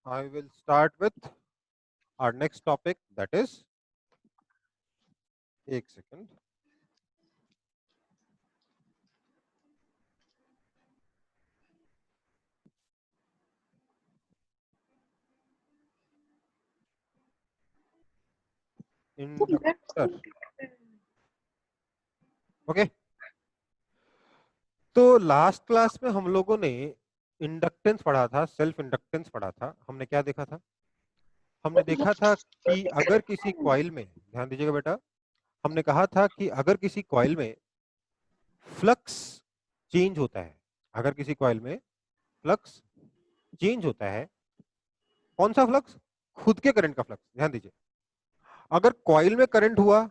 I will start with our next topic, that is, एक second. Inductor. Okay. तो last class में हम लोगों ने इंडक्टेंस पढ़ा था, सेल्फ इंडक्टेंस पढ़ा था. हमने क्या देखा था? हमने देखा था कि अगर किसी कॉइल में, ध्यान दीजिएगा बेटा, हमने कहा था कि अगर किसी कॉइल में फ्लक्स चेंज होता है, अगर किसी कॉइल में फ्लक्स चेंज होता है, कौन सा फ्लक्स? खुद के करंट का फ्लक्स. ध्यान दीजिए, अगर कॉइल में करंट हुआ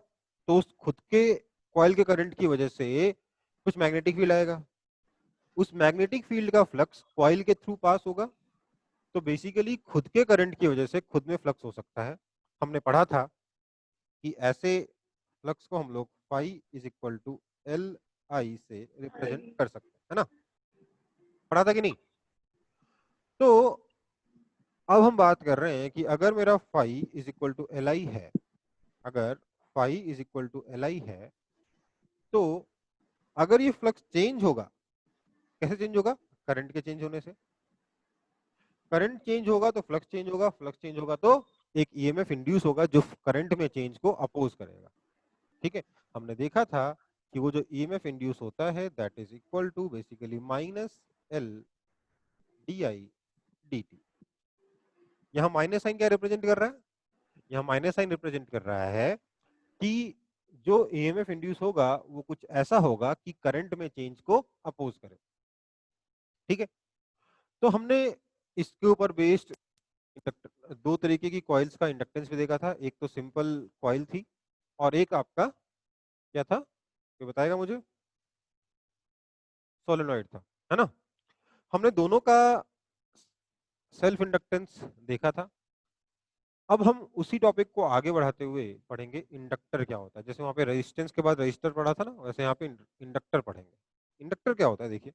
तो उस खुद के कॉइल के करंट की वजह से कुछ मैग्नेटिक फील्ड आएगा. उस मैग्नेटिक फील्ड का फ्लक्स कॉइल के थ्रू पास होगा. तो बेसिकली खुद के करंट की वजह से खुद में फ्लक्स हो सकता है. हमने पढ़ा था कि ऐसे फ्लक्स को हम लोग phi is equal to L I से रिप्रेजेंट कर सकते हैं, है ना? पढ़ा था कि नहीं? तो अब हम बात कर रहे हैं कि अगर मेरा phi is equal to L I है, अगर phi is equal to L I है, तो अगर ये फ्लक्स चेंज होगा, कैसे चेंज होगा? करंट के चेंज होने से. करंट चेंज होगा तो फ्लक्स चेंज होगा, फ्लक्स चेंज होगा तो एक ईएमएफ इंड्यूस होगा जो करंट में चेंज को अपोज करेगा. ठीक है. हमने देखा था कि वो जो ईएमएफ इंड्यूस होता है that is equal to basically minus L D I D T. यहाँ माइनस साइन क्या रिप्रेजेंट कर रहा है? यहाँ माइनस साइन रिप्रेजेंट कर रहा है कि जो ईएमएफ इंड्यूस होगा वो कुछ ऐसा होगा कि करंट में चेंज को अपोज करे. ठीक है. तो हमने इसके ऊपर बेस्ड दो तरीके की कॉइल्स का इंडक्टेंस भी देखा था. एक तो सिंपल कॉइल थी और एक आपका क्या था, ये बताएगा मुझे? सोलेनॉइड था, है ना? हमने दोनों का सेल्फ इंडक्टेंस देखा था. अब हम उसी टॉपिक को आगे बढ़ाते हुए पढ़ेंगे इंडक्टर क्या होता है. जैसे वहां पे रेजिस्टेंस के बाद रजिस्टर पढ़ा था ना, वैसे यहाँ पे इंडक्टर पढ़ेंगे. इंडक्टर क्या होता है? देखिए,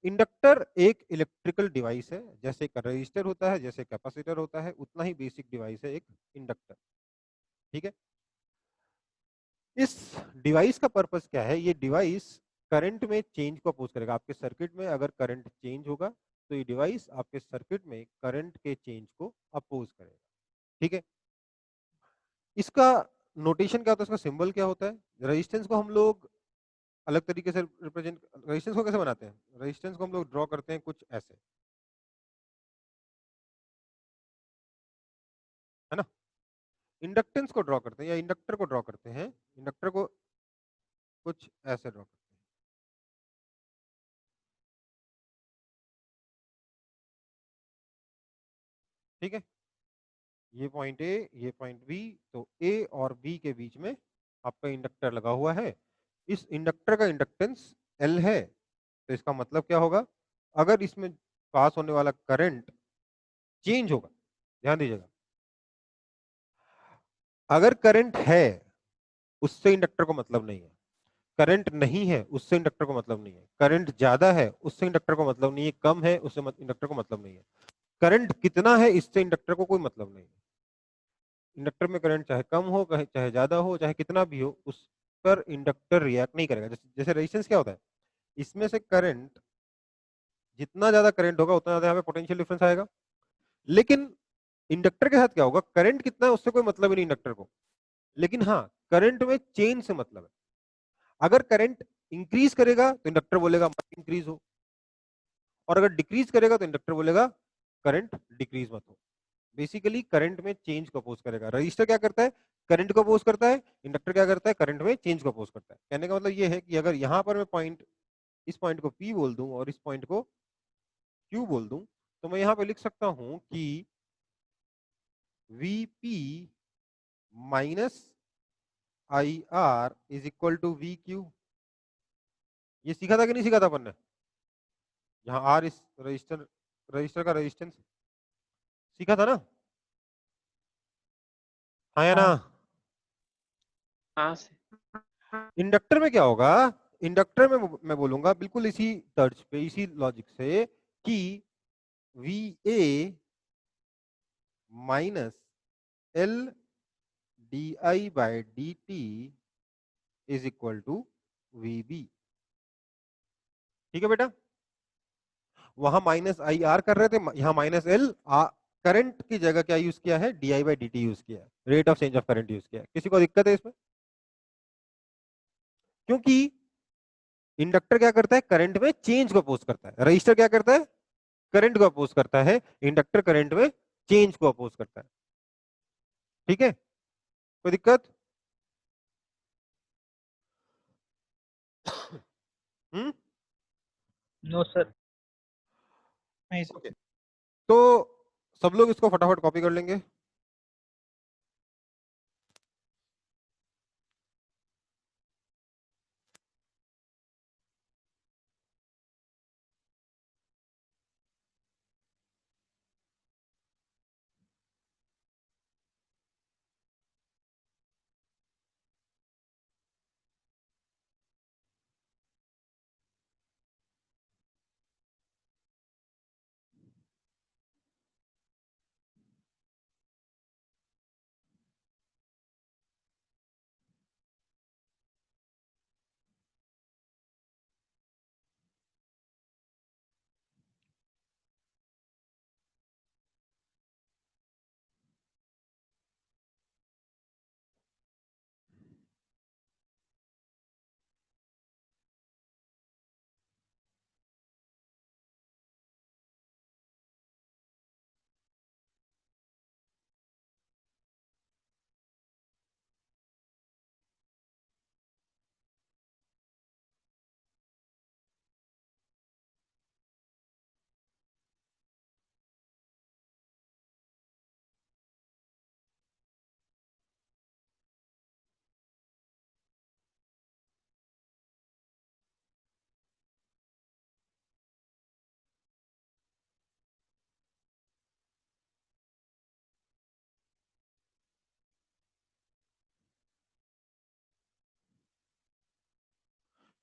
इंडक्टर एक इलेक्ट्रिकल डिवाइस है. जैसे एक रजिस्टर होता है, जैसे कैपेसिटर होता है, उतना ही बेसिक डिवाइस है एक इंडक्टर. ठीक है. इस डिवाइस का पर्पस क्या है? ये डिवाइस करंट में चेंज को अपोज करेगा. आपके सर्किट में अगर करंट चेंज होगा तो ये डिवाइस आपके सर्किट में करंट के चेंज को अपोज करेगा. ठीक है. इसका नोटेशन क्या होता है? इसका सिंबल क्या होता है? रेजिस्टेंस को हम लोग अलग तरीके से रिप्रेजेंट, रेजिस्टेंस को कैसे बनाते हैं? रेजिस्टेंस को हम लोग ड्रॉ करते हैं कुछ ऐसे, है ना? इंडक्टेंस को ड्रॉ करते हैं या इंडक्टर को ड्रॉ करते हैं, इंडक्टर को कुछ ऐसे ड्रॉ करते हैं. ठीक है. ये पॉइंट ए, ये पॉइंट बी, तो ए और बी के बीच में आपका इंडक्टर लगा हुआ है. इस इंडक्टर का इंडक्टेंस एल है. तो इसका मतलब क्या होगा? अगर इसमें पास होने वाला करंट चेंज होगा, ध्यान दीजिएगा, अगर करंट है उससे इंडक्टर को मतलब नहीं है, करंट नहीं है उससे इंडक्टर को मतलब नहीं है, करंट ज्यादा है उससे इंडक्टर को मतलब नहीं है, कम है उससे इंडक्टर को मतलब नहीं है, करंट कितना है इससे इंडक्टर को कोई मतलब नहीं है. इंडक्टर में करंट चाहे कम हो, चाहे ज्यादा हो, चाहे कितना भी हो, उस पर इंडक्टर रिएक्ट नहीं करेगा. जैसे रेजिस्टेंस क्या होता है, इसमें से करंट, जितना ज्यादा करंट होगा उतना ज्यादा यहाँ पे पोटेंशियल डिफरेंस आएगा. लेकिन इंडक्टर के साथ क्या होगा? करंट कितना है उससे कोई मतलब ही नहीं इंडक्टर को, लेकिन हाँ, करंट में चेंज से मतलब है. अगर करंट इंक्रीज करेगा तो इंडक्टर बोलेगा मत इंक्रीज हो, और अगर डिक्रीज करेगा तो इंडक्टर बोलेगा करंट डिक्रीज मत हो. बेसिकली करंट में चेंज को अपोज करेगा. रजिस्टर क्या करता है? करंट को अपोज करता है. इंडक्टर क्या करता है? करंट में चेंज को अपोज करता है. कहने का मतलब ये है कि अगर यहां पर मैं पॉइंट, इस पॉइंट को P बोल दूं और इस पॉइंट को Q बोल दूं, तो मैं यहां पे लिख सकता हूं कि Vp minus I R is equal to V Q. ये सीखा था कि नहीं सीखा था अपन ने? यहाँ आर इस रजिस्टर, रजिस्टर का रेजिस्टेंस सीखा था ना? हाँ या ना? हाँ हाँ इंडक्टर में क्या होगा? इंडक्टर में मैं बोलूंगा बिल्कुल इसी तर्ज पे, इसी लॉजिक से, कि VA minus L DI by DT is equal to VB। ठीक है बेटा, वहां माइनस आई आर कर रहे थे, यहां माइनस एल, करंट की जगह क्या यूज किया है, DI बाई DT यूज किया है, rate of change of current use किया है। किसी को दिक्कत है इसमें? क्योंकि इंडक्टर क्या करता है, करंट में चेंज को अपोज करता है, रजिस्टर क्या करता है, करंट को अपोज करता है, इंडक्टर करंट में चेंज को अपोज करता है। ठीक है, कोई दिक्कत? हम्म, नो सर। नहीं सर। ओके, तो सब लोग इसको फटाफट कॉपी कर लेंगे।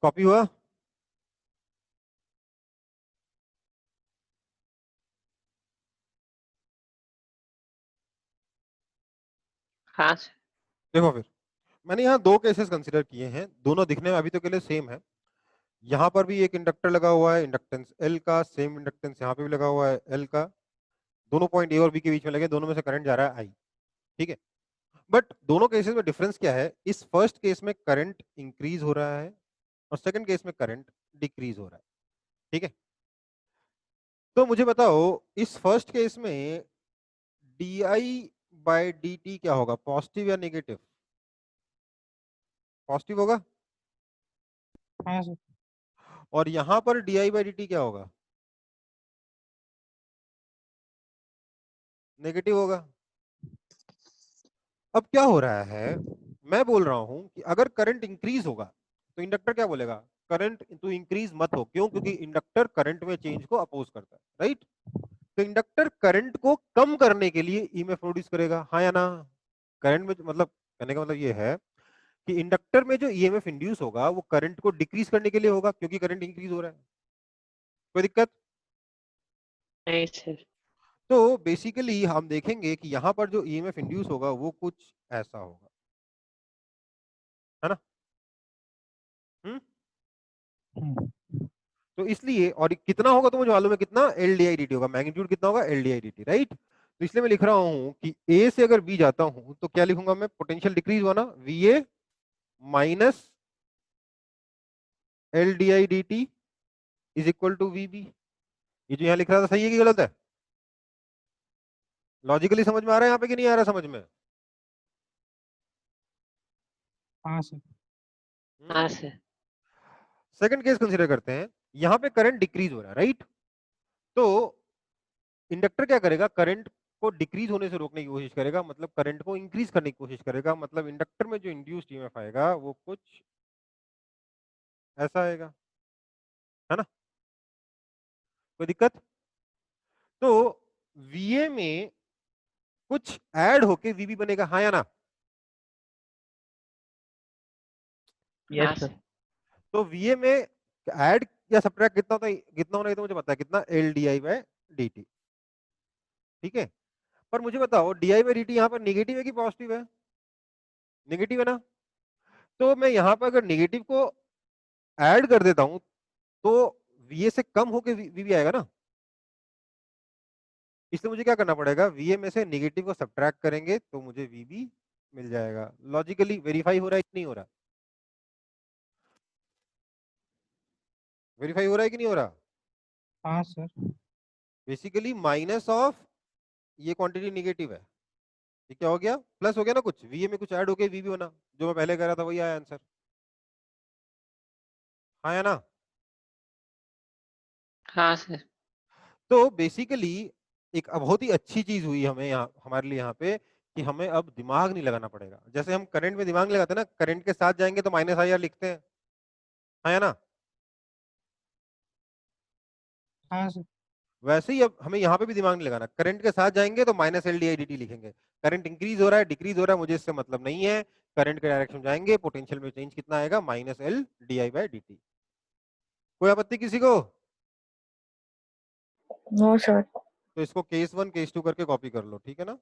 कॉपी हुआ? हाँ सर। देखो फिर, मैंने यहाँ दो केसेस कंसिडर किए हैं, दोनों दिखने में अभी तो के लिए सेम है। यहाँ पर भी एक इंडक्टर लगा हुआ है, इंडक्टेंस L का, सेम इंडक्टेंस यहाँ पे भी लगा हुआ है L का, दोनों पॉइंट A और B के बीच में लगे, दोनों में से करंट जा रहा है I। ठीक है, बट दोनों केसेस में डिफरेंस क्या है, इस फर्स्ट केस में करंट इंक्रीज हो रहा है और सेकंड केस में करंट डिक्रीज हो रहा है। ठीक है, तो मुझे बताओ इस फर्स्ट केस में DI बाय DT क्या होगा, पॉजिटिव या नेगेटिव? पॉजिटिव होगा। हाँ सर। और यहां पर DI बाय DT क्या होगा, नेगेटिव होगा। अब क्या हो रहा है, मैं बोल रहा हूं कि अगर करंट इंक्रीज होगा तो इंडक्टर क्या बोलेगा, करंट टू इंक्रीज मत हो, क्यों? क्योंकि इंडक्टर करंट में चेंज को अपोज करता है, राइट? तो इंडक्टर करंट को कम करने के लिए ईएमएफ प्रोड्यूस करेगा, हाँ या ना? करंट में मतलब, कहने का मतलब ये है कि इंडक्टर में जो ईएमएफ इंड्यूस होगा वो करंट को डिक्रीज करने के लिए होगा, क्योंकि करंट इंक्रीज हो रहा है। कोई दिक्कत? नहीं सर। तो बेसिकली हम देखेंगे कि यहां पर जो ईएमएफ इंड्यूस होगा वो कुछ ऐसा होगा, है ना? हम्म। तो इसलिए, और कितना होगा तो मुझे मालूम है कितना, L D I D T होगा, मैग्नीट्यूड कितना होगा, L D I D T, right? तो इसलिए मैं लिख रहा हूं कि ए से अगर बी जाता हूं तो क्या लिखूंगा मैं, पोटेंशियल डिक्रीज हुआ ना, V A minus L D I D T is equal to V B. ये जो यहां लिख रहा था सही है कि गलत है? लॉजिकली समझ में आ रहा है यहाँ पे कि नहीं आ रहा समझ में? हाँ सर। हाँ सर। सेकंड केस कंसीडर करते हैं, यहां पे करंट डिक्रीज हो रहा है, राइट? तो इंडक्टर क्या करेगा, करंट को डिक्रीज होने से रोकने की कोशिश करेगा, मतलब करंट को इंक्रीज करने की कोशिश करेगा, मतलब इंडक्टर में जो इंड्यूस्ड ईएमएफ आएगा वो कुछ ऐसा आएगा, है ना? कोई दिक्कत? तो VA में कुछ ऐड होके VB बनेगा, हाँ या ना? हाँ यस सर। सर। तो VA में ऐड या सब्ट्रैक्ट कितना होता है, कितना होना है तो मुझे पता है कितना, LDI बाय DT। ठीक है, पर मुझे बताओ डी बाई डी टी यहाँ पर निगेटिव है कि पॉजिटिव है? निगेटिव है ना, तो मैं यहाँ पर अगर निगेटिव को ऐड कर देता हूं तो वीए से कम होके वीबी आएगा ना, इसलिए मुझे क्या करना पड़ेगा, वीए में से निगेटिव को सब्ट्रैक्ट करेंगे तो मुझे वीबी मिल जाएगा। लॉजिकली वेरीफाई हो रहा है कि नहीं हो रहा? वेरीफाई हो रहा है कि नहीं हो रहा? हाँ सर। बेसिकली माइनस ऑफ ये क्वांटिटी निगेटिव है, ये क्या हो गया, प्लस हो गया ना, कुछ वीए में कुछ ऐड हो गया वीबी होना, जो मैं पहले कह रहा था वही आया आंसर। हाँ या ना? हाँ सर। तो बेसिकली एक बहुत ही अच्छी चीज हुई हमें यहाँ, हमारे लिए यहाँ पे, कि हमें अब दिमाग नहीं लगाना पड़ेगा। जैसे हम करंट में दिमाग नहीं लगाते ना, करंट के साथ जाएंगे तो माइनस आई आर लिखते हैं, हाँ या ना? हाँ सर। वैसे ही अब हमें यहाँ पे भी दिमाग नहीं लगाना, करंट के साथ जाएंगे तो minus L D I D T लिखेंगे। करंट इंक्रीज हो रहा है डिक्रीज हो रहा है मुझे इससे मतलब नहीं है, करंट के डायरेक्शन में जाएंगे, पोटेंशियल में चेंज कितना आएगा, minus L D I by D T. कोई आपत्ति किसी को? No sir. तो इसको केस 1 केस 2 करके कॉपी कर लो, ठीक है ना?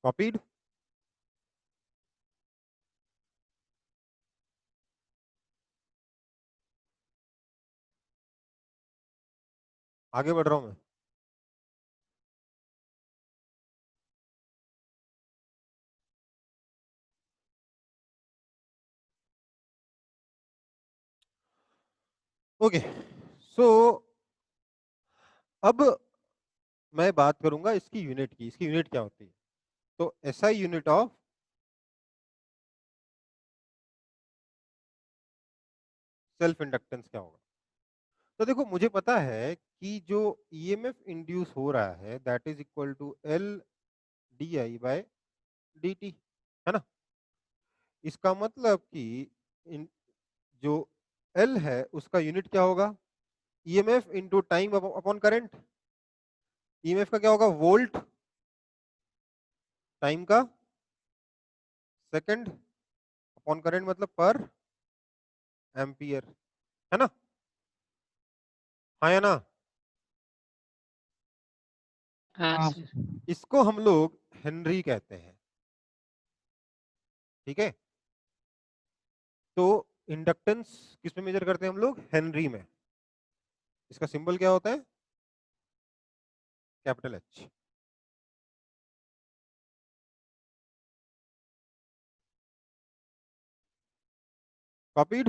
कॉपीड? आगे बढ़ रहा हूं मैं। ओके, सो अब मैं बात करूंगा इसकी यूनिट की, इसकी यूनिट क्या होती है। तो SI unit of self inductance क्या होगा? तो देखो मुझे पता है कि जो ईएमएफ इंड्यूस हो रहा है that is equal to L D I by D T, है ना? इसका मतलब कि जो एल है उसका यूनिट क्या होगा, EMF into time upon current. EMF का क्या होगा, वोल्ट, टाइम का सेकंड, अपॉन करंट मतलब पर एम्पियर, है ना? हाँ या ना? हाँ हाँ सर। सर। इसको हम लोग हेनरी कहते हैं, ठीक है? तो इंडक्टेंस किस में मेजर करते हैं हम लोग, हेनरी में। इसका सिंबल क्या होता है, कैपिटल एच। कॉपीड?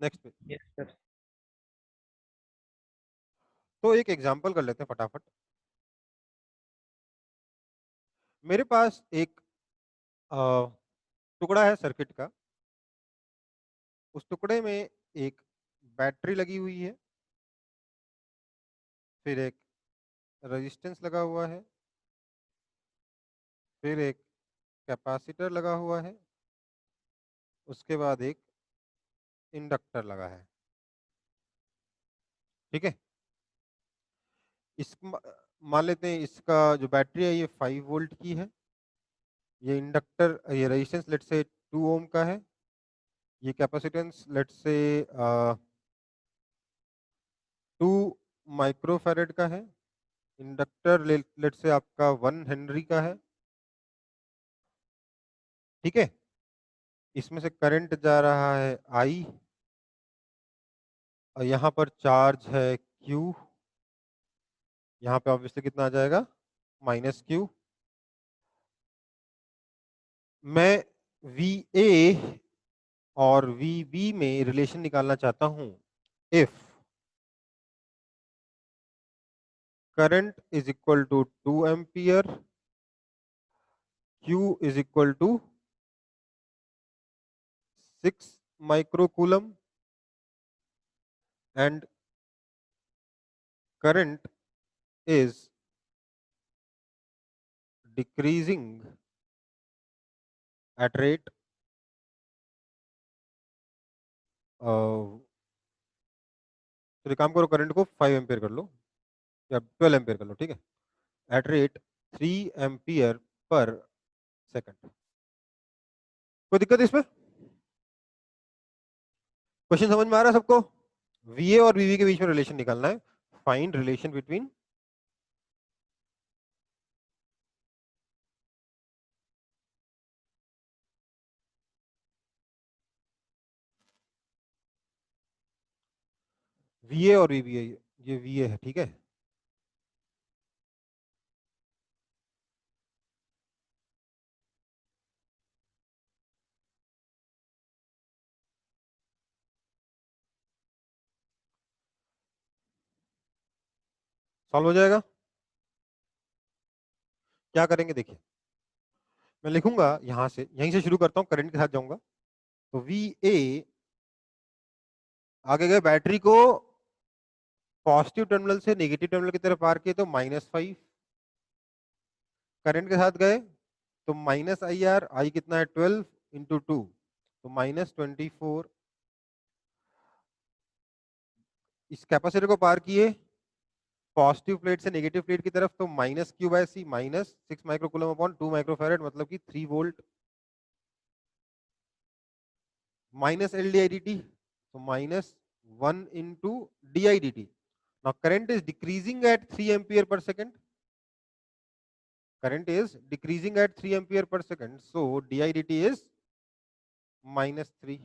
नेक्स्ट पे। Yes sir. तो एक एग्जांपल कर लेते हैं फटाफट। मेरे पास एक टुकड़ा है सर्किट का, उस टुकड़े में एक बैटरी लगी हुई है, फिर एक रेजिस्टेंस लगा हुआ है, फिर एक कैपेसिटर लगा हुआ है, उसके बाद एक इंडक्टर लगा है, ठीक है? इस मान लेते हैं इसका जो बैटरी है ये 5 वोल्ट की है, ये इंडक्टर, ये रेजिस्टेंस लेट से 2 ओम का है, ये कैपेसिटेंस लेट से 2 माइक्रोफैरेड का है, इंडक्टर लेट से आपका 1 हेनरी का है, ठीक है? इसमें से करंट जा रहा है आई, और यहाँ पर चार्ज है क्यू, यहाँ पे ऑब्वियसली कितना आ जाएगा, माइनस क्यू। मैं वी ए और वी बी में रिलेशन निकालना चाहता हूं, if current is equal to 2 ampere Q is equal to 6 microcoulomb and current is decreasing at rate तो एक काम करो, करंट को 5 एम्पियर कर लो या 12 एम्पियर कर लो, ठीक है, at rate 3 ampere per second. कोई दिक्कत इसमें? क्वेश्चन समझ में आ रहा है सबको? VA और VB के बीच में रिलेशन निकालना है। फाइंड रिलेशन बिटवीन VA और VB है, ये VA है, ठीक है। सॉल्व हो जाएगा। क्या करेंगे देखिए, मैं लिखूंगा यहां से, यहीं से शुरू करता हूं, करंट के साथ जाऊंगा। तो VA आगे गए, बैटरी को पॉजिटिव टर्मिनल से नेगेटिव टर्मिनल की तरफ पार किए तो -5, करंट के साथ गए तो -IR, आई कितना है 12 इंटू 2 तो -24, इस कैपेसिटर को पार किए पॉजिटिव प्लेट से नेगेटिव प्लेट की तरफ तो -Q/C -6 माइक्रोकूलम अपॉन 2 माइक्रोफैरेड, मतलब कि 3 वोल्ट, -LdIdt तो -1 into dIdt। now current is decreasing at 3 ampere per second, current is decreasing at 3 ampere per second, so dIdt is -3,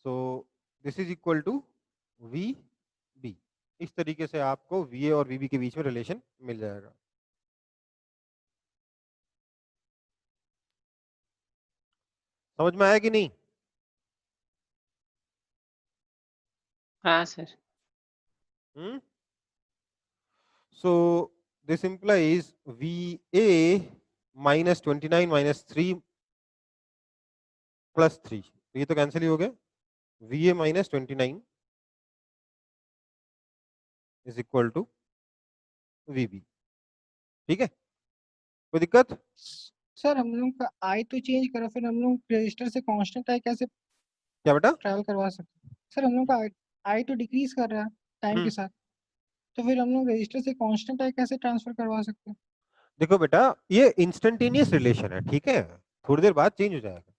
so this is equal to VB। इस तरीके से आपको VA और VB के बीच में रिलेशन मिल जाएगा। समझ में आया कि नहीं? हाँ sir. So this implies VA -29 -3 +3, तो ये तो कैंसिल ही हो गया। VA -29 is equal to VB, ठीक है, कोई दिक्कत? सर हम लोग का आई तो चेंज करो, फिर हम लोग रजिस्टर से कांस्टेंट आई कैसे क्या बेटा? ट्रैवल करवा सकते हैं? सर हम लोग का आई तो डिक्रीज कर रहा है टाइम के साथ, तो फिर हम लोग रजिस्टर से कांस्टेंट आई कैसे ट्रांसफर करवा सकते हैं? देखो बेटा, ये इंस्टेंटेनियस रिलेशन है, ठीक है, थोड़ी देर बाद चेंज हो जाएगा।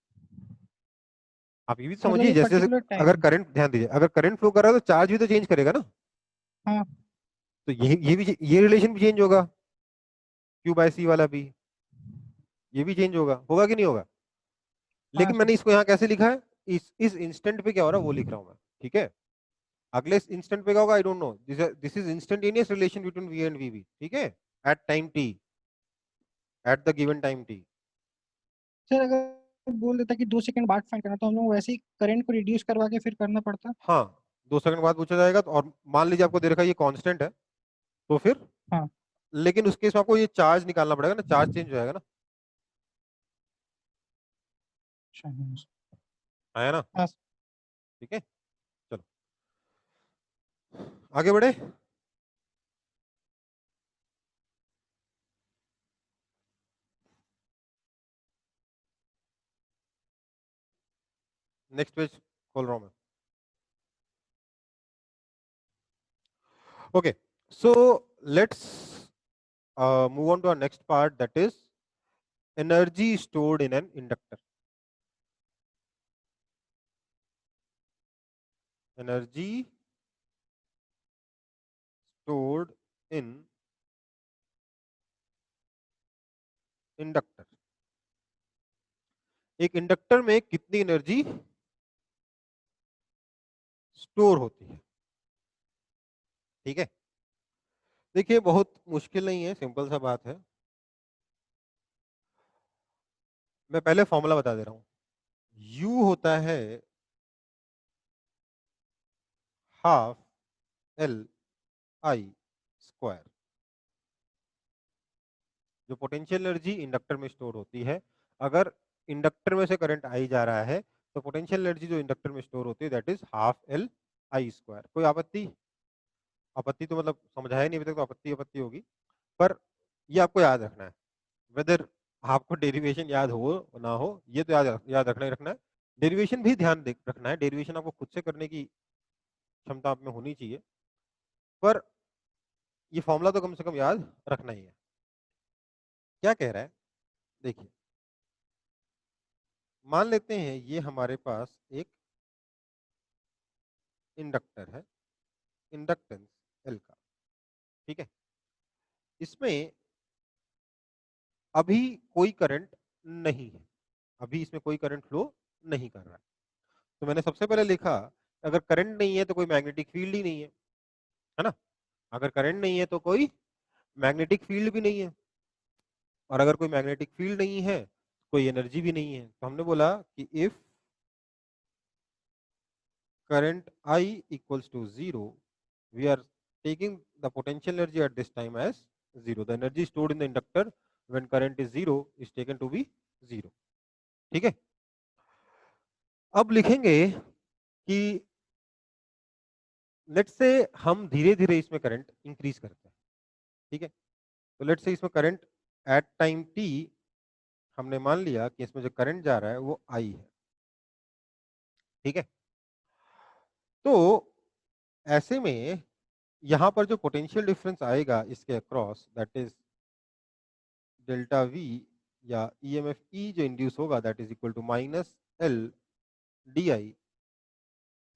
आप ये भी मतलब समझिए, एक जैसे जैसे पर्टिकुलर अगर टाइम। करंट, ध्यान दीजिए, अगर करंट फ्लो कर रहा है तो चार्ज भी तो चेंज करेगा ना, हाँ। तो ये भी, ये रिलेशन भी चेंज होगा, Q/C वाला भी, ये भी चेंज होगा, होगा कि नहीं होगा? हाँ लेकिन सर। मैंने इसको यहाँ कैसे लिखा है, इस इंस्टेंट पे क्या हो रहा है वो लिख रहा हूं मैं, ठीक है। अगले इंस्टेंट पे क्या होगा I don't know, this is instantaneous relation between V and VB, ठीक है, at time t, at the given time t। Sir अगर बोल देता कि 2 सेकंड बाद फाइंड करना, तो हम लोग वैसे ही करंट को रिड्यूस करवा के फिर करना पड़ता। हाँ, 2 सेकंड बाद पूछा जाएगा तो, और मान लीजिए आपको दे रखा है ये कांस्टेंट है, तो फिर, हाँ। लेकिन उस केस में आपको ये चार्ज निकालना पड़ेगा ना, चार्ज चेंज हो जाएगा ना, अच्छा, हाँ आया ना, हाँ। ठीक है। चलो आगे बढ़े। नेक्स्ट पेज खोल रहा हूं मैं। Okay, so let's move on to our next part, that is energy stored in an inductor। energy stored in inductor. एक इंडक्टर में कितनी एनर्जी स्टोर होती है, ठीक है। देखिए बहुत मुश्किल नहीं है, सिंपल सा बात है। मैं पहले फॉर्मूला बता दे रहा हूं। U होता है ½ LI²। जो पोटेंशियल एनर्जी इंडक्टर में स्टोर होती है, अगर इंडक्टर में से करंट आई जा रहा है तो पोटेंशियल एनर्जी जो इंडक्टर में स्टोर होती है that is half L I square. कोई आपत्ति? आपत्ति तो मतलब समझाया नहीं अभी तक, तो आपत्ति आपत्ति होगी, पर ये आपको याद रखना है। वेदर आपको डेरिवेशन याद हो ना हो, ये तो याद रखना ही रखना है। डेरिवेशन भी ध्यान रखना है, डेरिवेशन आपको खुद से करने की क्षमता आप में होनी चाहिए, पर ये फॉर्मूला तो कम से कम याद रखना ही है। क्या कह रहा है देखिए, मान लेते हैं ये हमारे पास एक इंडक्टर है, इंडक्टेंस एल का, ठीक है। इसमें अभी कोई करंट नहीं है, अभी इसमें कोई करंट फ्लो नहीं कर रहा है। तो मैंने सबसे पहले लिखा, अगर करंट नहीं है तो कोई मैग्नेटिक फील्ड ही नहीं है ना। अगर करंट नहीं है तो कोई मैग्नेटिक फील्ड भी नहीं है, और अगर कोई मैग्नेटिक फील्ड नहीं है कोई एनर्जी भी नहीं है। तो हमने बोला कि if current I equals to 0, we are taking the potential energy at this time as 0. The energy stored in the inductor when current is 0 is taken to be 0. ठीक है। अब लिखेंगे कि लेट्स से हम धीरे धीरे इसमें करंट इंक्रीज करते हैं, ठीक है। तो लेट्स से इसमें करंट एट टाइम t हमने मान लिया कि इसमें जो करंट जा रहा है वो I है, ठीक है। तो ऐसे में यहां पर जो पोटेंशियल डिफरेंस आएगा इसके across that is delta V या ईएमएफ ई जो इंड्यूस होगा that is equal to minus L D I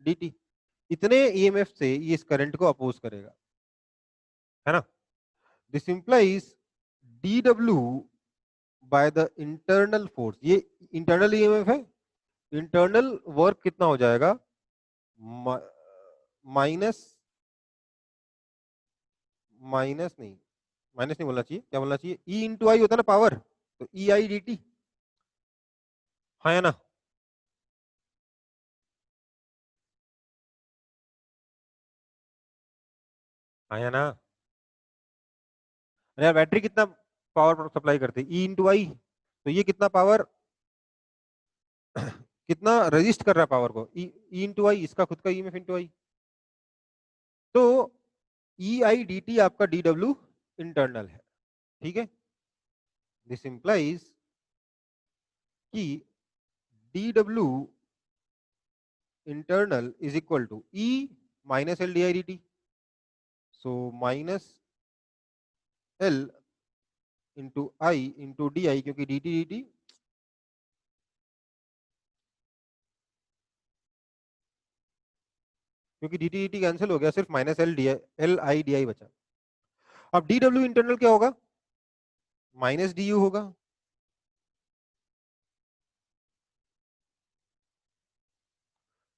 D T. इतने ईएमएफ से ये इस करंट को अपोज करेगा, है ना। This implies D W by the internal force, ये इंटरनल ईएमएफ है, इंटरनल वर्क कितना हो जाएगा माइनस माइनस नहीं बोलना चाहिए, क्या बोलना चाहिए, ई इंटू आई होता है ना पावर, तो ई आई डी टी, हाँ या ना। हाँ या ना। अरे यार बैटरी कितना पावर सप्लाई करती है, ई इंटू आई, तो ये कितना पावर कितना रजिस्ट कर रहा है पावर को, ई इंटू आई, इसका खुद का ईएमएफ इंटू आई। तो ई आई डी टी आपका डी डब्ल्यू इंटरनल है, ठीक है। दिस इंप्लाइज कि D W internal is equal to E minus L D I D T, so minus L into I into D I, क्योंकि D T क्योंकि D T cancel हो गया, सिर्फ minus L I D I बचा। अब D W internal क्या होगा, minus D you होगा,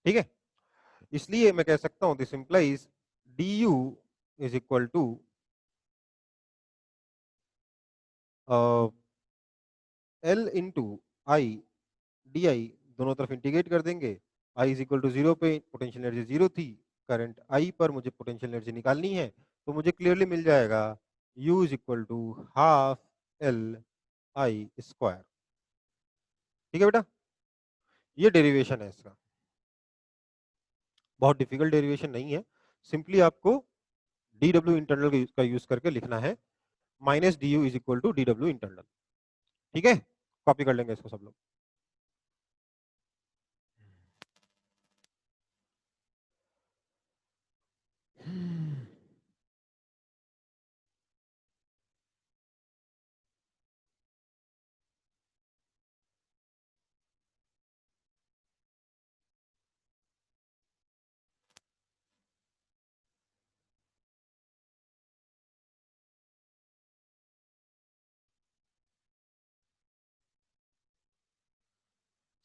ठीक है। इसलिए मैं कह सकता हूं this implies D U is equal to L into I D I, दोनों तरफ इंटीग्रेट कर देंगे, आई इज इक्वल टू 0 पे पोटेंशियल एनर्जी 0 थी, करंट आई पर मुझे पोटेंशियल एनर्जी निकालनी है, तो मुझे क्लियरली मिल जाएगा U is equal to half L I square, ठीक है बेटा। ये डेरिवेशन है इसका, बहुत डिफिकल्ट डेरिवेशन नहीं है, सिंपली आपको डी डब्ल्यू इंटरनल का यूज करके लिखना है, minus D U is equal to D W internal, ठीक है। कॉपी कर लेंगे इसको सब लोग।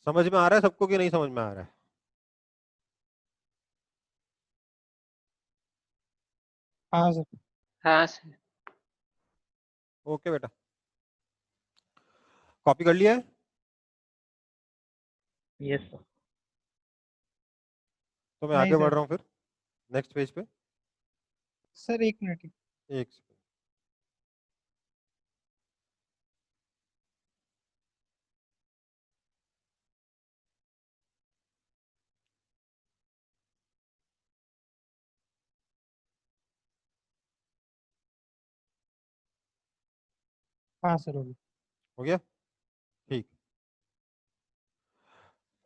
समझ में आ रहा है सबको कि नहीं समझ में आ रहा है? हाँ सर। हाँ सर। ओके बेटा, कॉपी कर लिया है? Yes sir. तो मैं नहीं आगे बढ़ सर। रहा हूँ फिर नेक्स्ट पेज पे। Sir 1 minute. एक सेकंड। हाँ सर होगी। हो गया, ठीक।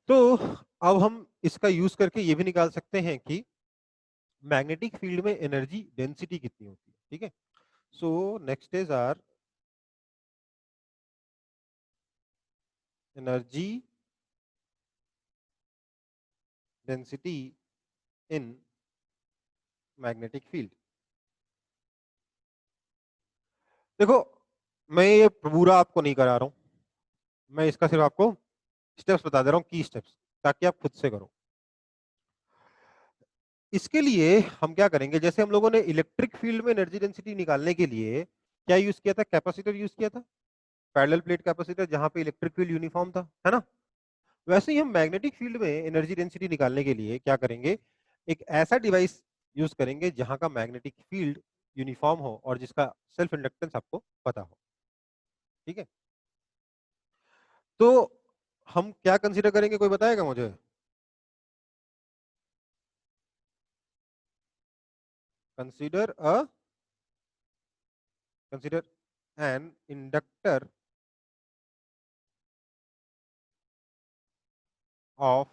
तो अब हम इसका यूज करके ये भी निकाल सकते हैं कि मैग्नेटिक फील्ड में एनर्जी डेंसिटी कितनी होती है, ठीक है। So next is our energy density in magnetic field. देखो, मैं ये पूरा आपको नहीं करा रहा हूं, मैं इसका सिर्फ आपको स्टेप्स बता दे रहा हूं, की स्टेप्स, ताकि आप खुद से करो। इसके लिए हम क्या करेंगे, जैसे हम लोगों ने इलेक्ट्रिक फील्ड में एनर्जी डेंसिटी निकालने के लिए क्या यूज किया था, कैपेसिटर यूज किया था, पैरेलल प्लेट कैपेसिटर, जहां पे इलेक्ट्रिक फील्ड यूनिफॉर्म था, है ना। वैसे ही हम मैग्नेटिक फील्ड में एनर्जी डेंसिटी निकालने के लिए क्या करेंगे, एक ऐसा डिवाइस यूज करेंगे जहां का मैग्नेटिक फील्ड यूनिफॉर्म हो और जिसका सेल्फ इंडक्टेंस आपको पता हो, ठीक है। तो हम क्या कंसीडर करेंगे, कोई बताएगा मुझे? Consider an inductor of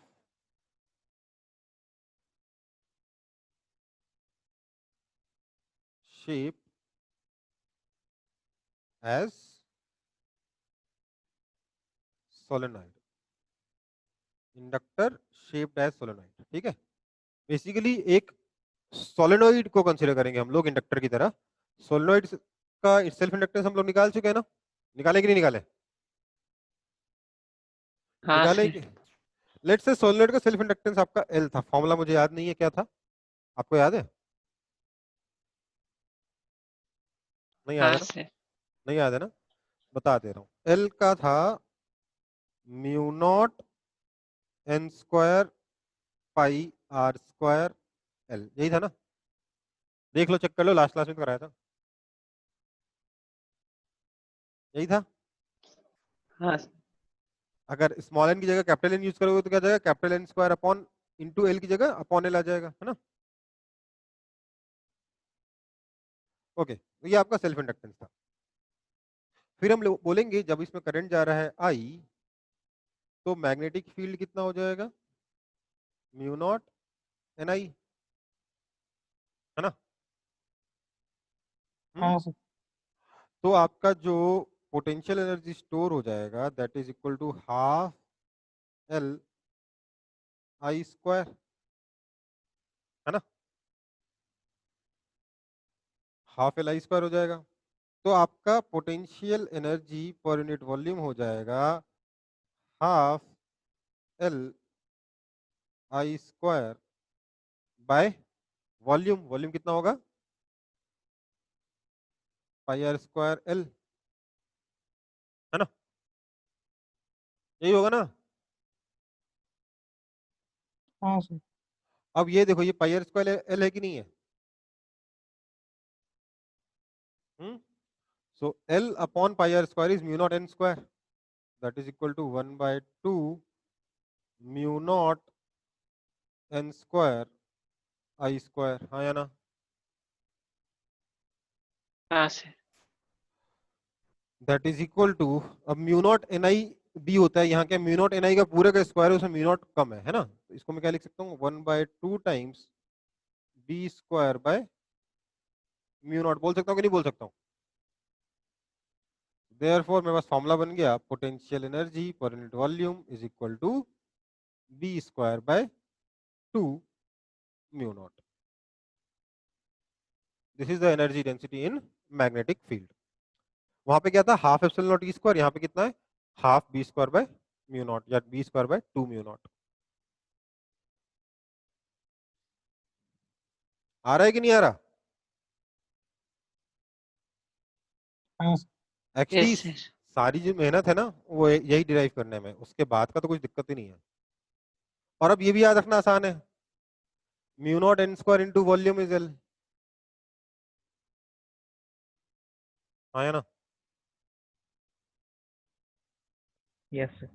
shape as solenoid, inductor shaped as solenoid, ठीक है। बेसिकली एक सोलेनोइड को कंसीडर करेंगे हम लोग इंडक्टर की तरह। सोलेनोइड का सेल्फ इंडक्टेंस हम लोग निकाल चुके हैं ना, निकाले कि नहीं निकाले? हाँ निकाले सर। कि? लेट्स से सोलेनोइड का सेल्फ इंडक्टेंस आपका एल था, फॉर्मूला मुझे याद नहीं है क्या था, आपको याद है? नहीं याद हाँ है ना? सर। नहीं याद है ना, बता दे रहा हूँ। एल का था mu naught N square pi R square L, यही था ना? देख लो, चेक कर लो, लास्ट क्लास में तो कराया था, यही था। हाँ सर। अगर स्मॉल एन की जगह कैपिटल एन यूज करोगे तो क्या जाएगा, capital N square upon into L की जगह अपॉन एल आ जाएगा, है ना। ओके, तो ये आपका सेल्फ इंडक्टेंस था। फिर हम लोग बोलेंगे जब इसमें करंट जा रहा है आई, तो मैग्नेटिक फील्ड कितना हो जाएगा, म्यू नॉट एन आई, है ना। हाँ सर। तो आपका जो पोटेंशियल एनर्जी स्टोर हो जाएगा that is equal to half L I square, है ना, हाफ एल आई स्क्वायर हो जाएगा। तो आपका potential energy per unit volume हो जाएगा half L I square by volume. Volume कितना होगा, पाई आर स्क्वायर एल, है ना, यही होगा ना। हाँ सर। अब ये देखो, ये पाई आर स्क्वायर एल है कि नहीं है? So L upon pi R square is mu naught N square, that is equal to 1/2 mu naught N square I square, हाँ या ना। हाँ sir. That is equal to, अब mu naught N I B होता है, यहाँ क्या mu naught N आई का पूरे का स्क्वायर है, उसमें म्यू नॉट कम है ना, तो इसको मैं क्या लिख सकता हूँ, 1/2 times B square by mu naught, बोल सकता हूँ कि नहीं बोल सकता हूँ? देयरफॉर मेरे पास फॉर्मूला बन गया, potential energy per unit volume is equal to B square by 2 mu naught. This is the energy density in magnetic field. वहां पे क्या था, half epsilon naught E square, यहाँ पे कितना है, half B square by mu naught, या B square by 2 mu naught. आ रहा है कि नहीं आ रहा? हाँ सर। Actually yes sir. सारी जो मेहनत है ना, वो यही डिराइव करने में, उसके बाद का तो कुछ दिक्कत ही नहीं है। और अब ये भी याद रखना आसान है, mu naught N square into volume is L, हाँ या ना। Yes sir.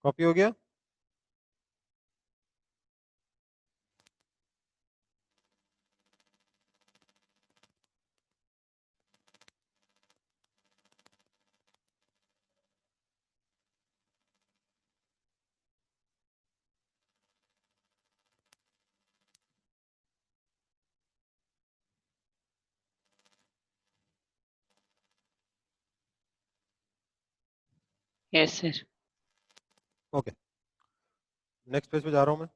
कॉपी हो गया? Yes sir. Okay, next page पे जा रहा हूं मैं।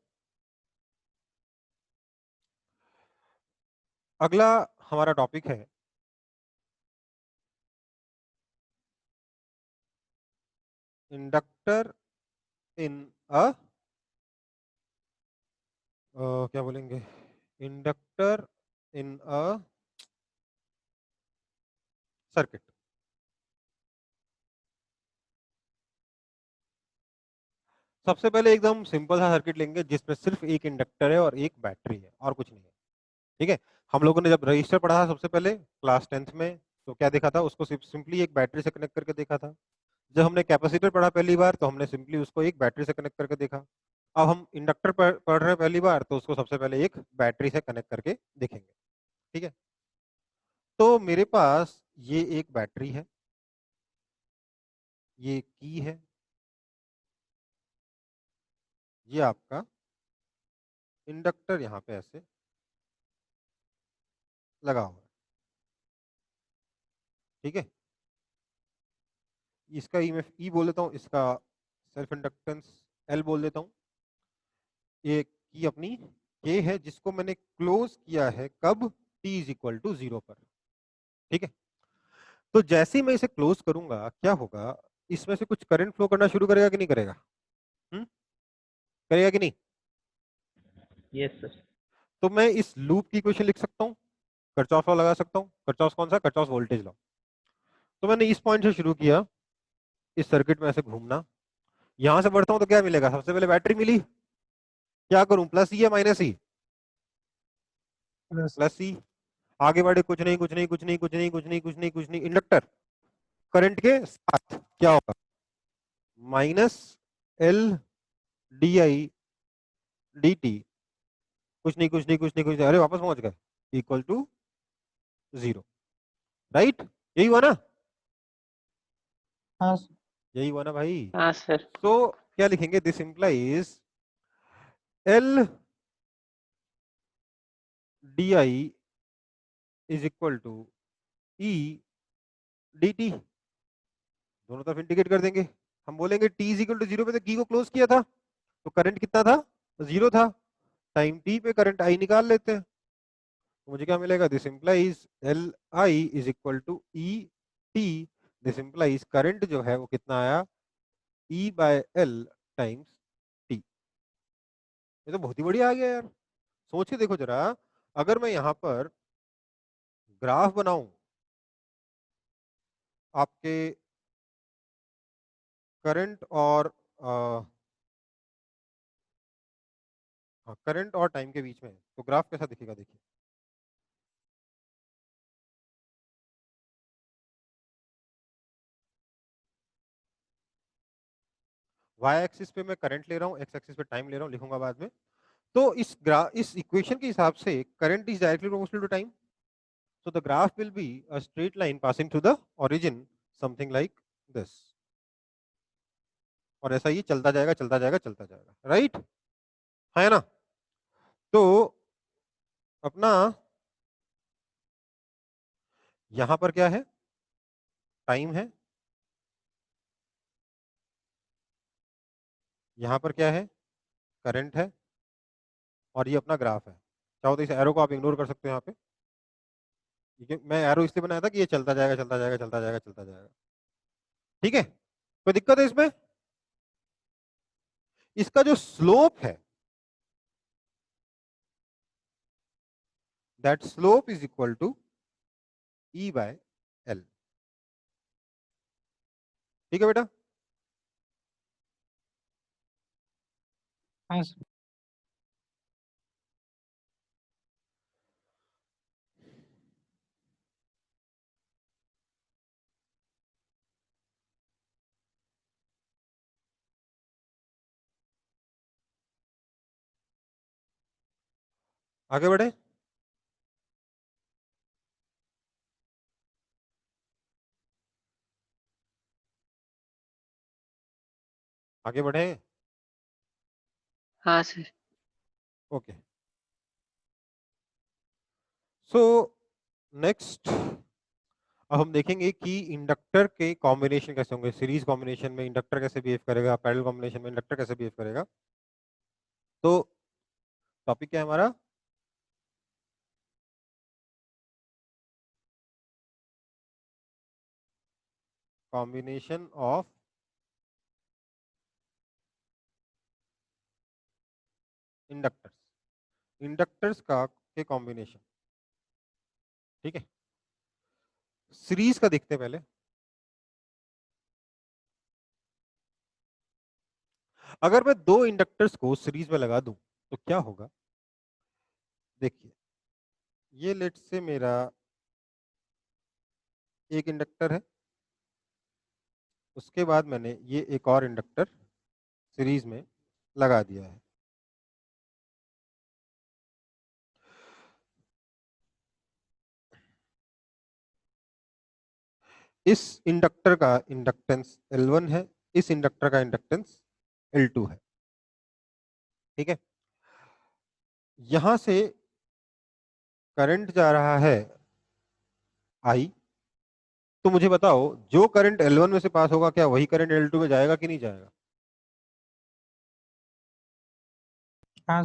अगला हमारा टॉपिक है इंडक्टर इन अ क्या बोलेंगे, इंडक्टर इन अ सर्किट। सबसे पहले एकदम सिंपल सा सर्किट लेंगे जिसमें सिर्फ एक इंडक्टर है और एक बैटरी है और कुछ नहीं है। ठीक है, हम लोगों ने जब रजिस्टर पढ़ा था सबसे पहले क्लास 10th में, तो क्या देखा था, उसको सिंपली एक बैटरी से कनेक्ट करके देखा था। जब हमने कैपेसिटर पढ़ा पहली बार तो हमने सिंपली उसको एक बैटरी से कनेक्ट करके देखा। अब हम इंडक्टर पढ़ रहे हैं पहली बार, तो उसको सबसे पहले एक बैटरी से कनेक्ट करके देखेंगे। ठीक है, तो मेरे पास ये एक बैटरी है, ये की है, ये आपका इंडक्टर यहाँ पे ऐसे लगा हुआ है। ठीक है, इसका ई मैं ई बोल देता हूँ, इसका सेल्फ इंडक्टेंस एल बोल देता हूँ। ये की अपनी के है जिसको मैंने क्लोज किया है कब, टी इज इक्वल टू 0 पर। ठीक है, तो जैसे ही मैं इसे क्लोज करूंगा क्या होगा, इसमें से कुछ करंट फ्लो करना शुरू करेगा कि नहीं करेगा? हम्म, करेगा कि नहीं? Yes sir. तो मैं इस लूप की इक्वेशन लिख सकता हूँ, किरचॉफ लॉ लगा सकता हूँ। किरचॉफ कौन सा? Kirchhoff voltage law. तो मैंने इस पॉइंट से शुरू किया, इस सर्किट में ऐसे घूमना, यहां से बढ़ता हूं तो क्या मिलेगा, सबसे पहले बैटरी मिली। क्या करूं, प्लस ई या माइनस ई? प्लस। प्लस ई। आगे बढ़े, कुछ नहीं कुछ नहीं कुछ नहीं कुछ नहीं कुछ नहीं कुछ नहीं कुछ नहीं, इंडक्टर करंट के साथ क्या होगा, minus L D I D T, कुछ नहीं कुछ नहीं कुछ नहीं कुछ नहीं, अरे वापस पहुंच गए, इक्वल टू 0। राइट, यही हुआ ना? हाँ यही हुआ ना भाई? हाँ सर। तो क्या लिखेंगे, this implies L D I is equal to E D T, दोनों तरफ इंटीग्रेट कर देंगे। हम बोलेंगे टी इज इक्वल टू 0 पे तो की को क्लोज किया था, तो करंट कितना था, 0 था। टाइम टी पे करंट आई निकाल लेते हैं, तो मुझे क्या मिलेगा, this implies L I is equal to E T. This implies current जो है वो कितना आया, E by L times T. ये तो बहुत ही बढ़िया आ गया यार। सोच के देखो जरा, अगर मैं यहाँ पर ग्राफ बनाऊं आपके करंट और हाँ, करंट और टाइम के बीच में, तो ग्राफ कैसा दिखेगा देखिए। वाई एक्सिस पे मैं करंट ले रहा हूँ, एक्स एक्सिस पे टाइम ले रहा हूँ, लिखूंगा बाद में। तो इस इक्वेशन के हिसाब से current is directly proportional to time, so the graph will be a straight line passing to the origin, something like this, और ऐसा ही चलता जाएगा चलता जाएगा चलता जाएगा। राइट, है ना? तो अपना यहां पर क्या है, टाइम है, यहां पर क्या है, करंट है, और ये अपना ग्राफ है। चाहो तो इस एरो को आप इग्नोर कर सकते हो यहाँ पे, ठीक है, मैं एरो इसलिए बनाया था कि ये चलता जाएगा चलता जाएगा चलता जाएगा चलता जाएगा। ठीक है, कोई दिक्कत है इसमें? इसका जो स्लोप है, that slope is equal to E by L. ठीक है बेटा? हाँ आगे बढ़े। आगे बढ़े। हाँ सर। ओके, सो नेक्स्ट अब हम देखेंगे कि इंडक्टर के कॉम्बिनेशन कैसे होंगे। सीरीज कॉम्बिनेशन में इंडक्टर कैसे बिहेव करेगा, पैरेलल कॉम्बिनेशन में इंडक्टर कैसे बिहेव करेगा। तो टॉपिक क्या है हमारा, कॉम्बिनेशन ऑफ इंडक्टर्स, इंडक्टर्स का के कॉम्बिनेशन। ठीक है, सीरीज का देखते हैं पहले। अगर मैं दो इंडक्टर्स को सीरीज में लगा दूं तो क्या होगा। देखिए, ये लेट से मेरा एक इंडक्टर है, उसके बाद मैंने ये एक और इंडक्टर सीरीज में लगा दिया है। इस इंडक्टर का इंडक्टेंस L1 है, इस इंडक्टर का इंडक्टेंस L2 है। ठीक है, यहां से करंट जा रहा है I। तो मुझे बताओ, जो करंट L1 में से पास होगा क्या वही करंट L2 में जाएगा कि नहीं जाएगा। हाँ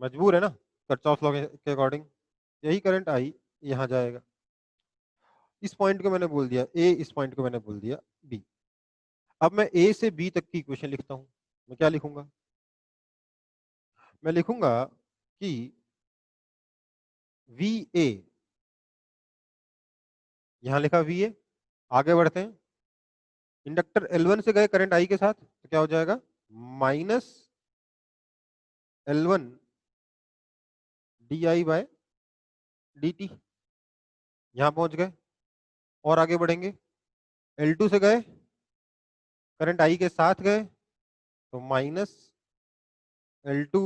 मजबूर है ना, किरचॉफ लॉ के अकॉर्डिंग यही करंट I यहां जाएगा। इस पॉइंट को मैंने बोल दिया A, इस पॉइंट को मैंने बोल दिया B। अब मैं A से B तक की इक्वेशन लिखता हूं। मैं क्या लिखूंगा, मैं लिखूंगा कि VA, यहां लिखा VA। आगे बढ़ते हैं, इंडक्टर L1 से गए करंट I के साथ तो क्या हो जाएगा, minus L1 DI by DT। यहां पहुंच गए और आगे बढ़ेंगे, L2 से गए करंट I के साथ गए तो minus L2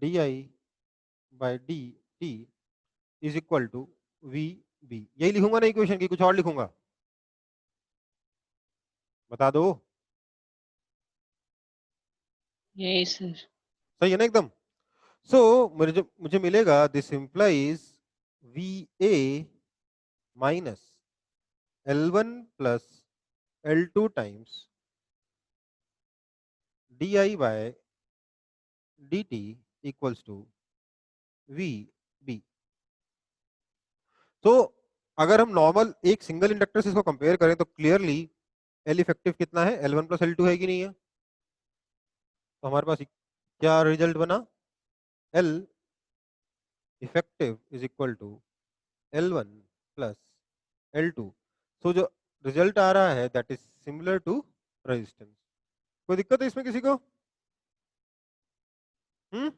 DI by DT is equal to VB। यही लिखूंगा ना इक्वेशन की, कुछ और लिखूंगा, बता दो। यही सर। सही है ना एकदम। सो मुझे मिलेगा this implies VA minus L1 plus L2 times DI by DT equals to VB। तो अगर हम नॉर्मल एक सिंगल इंडक्टर से इसको कंपेयर करें तो क्लियरली L इफेक्टिव कितना है, L1 प्लस L2 है कि नहीं है। तो हमारे पास क्या रिजल्ट बना, L effective is equal to L1 plus L2। So जो रिजल्ट आ रहा है that is similar to resistance. कोई दिक्कत है इसमें किसी को। हम्म,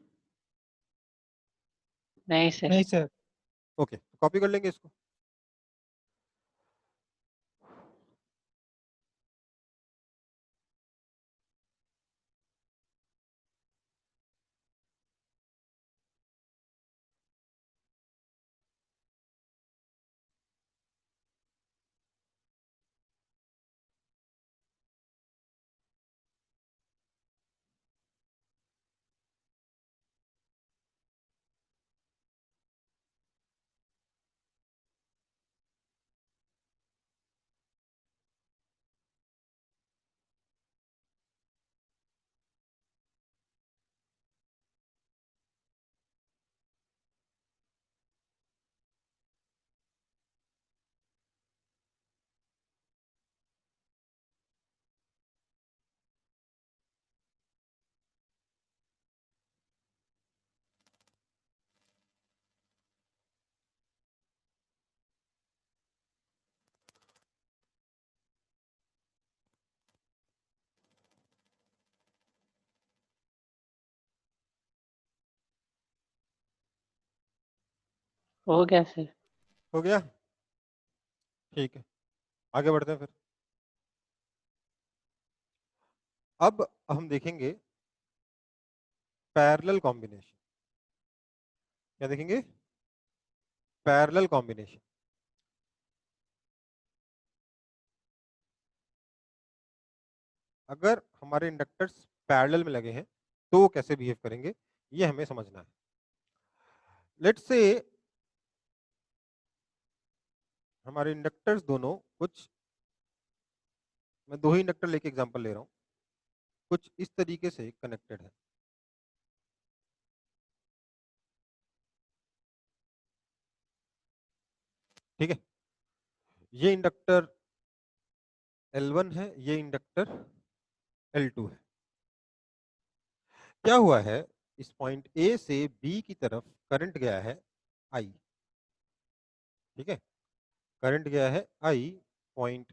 नहीं सर। नहीं सर। ओके, कॉपी कर लेंगे इसको। हो गया सर। हो गया, ठीक है, आगे बढ़ते हैं फिर। अब हम देखेंगे पैरेलल कॉम्बिनेशन। क्या देखेंगे? Parallel combination. अगर हमारे इंडक्टर्स पैरेलल में लगे हैं तो वो कैसे बिहेव करेंगे, ये हमें समझना है। लेट्स से हमारे इंडक्टर्स दोनों कुछ, मैं दो ही इंडक्टर लेके एग्जांपल ले रहा हूं, कुछ इस तरीके से कनेक्टेड है। ठीक है, ये इंडक्टर L1 है, ये इंडक्टर L2 है। क्या हुआ है, इस पॉइंट A से B की तरफ करंट गया है I। ठीक है, करंट गया है I पॉइंट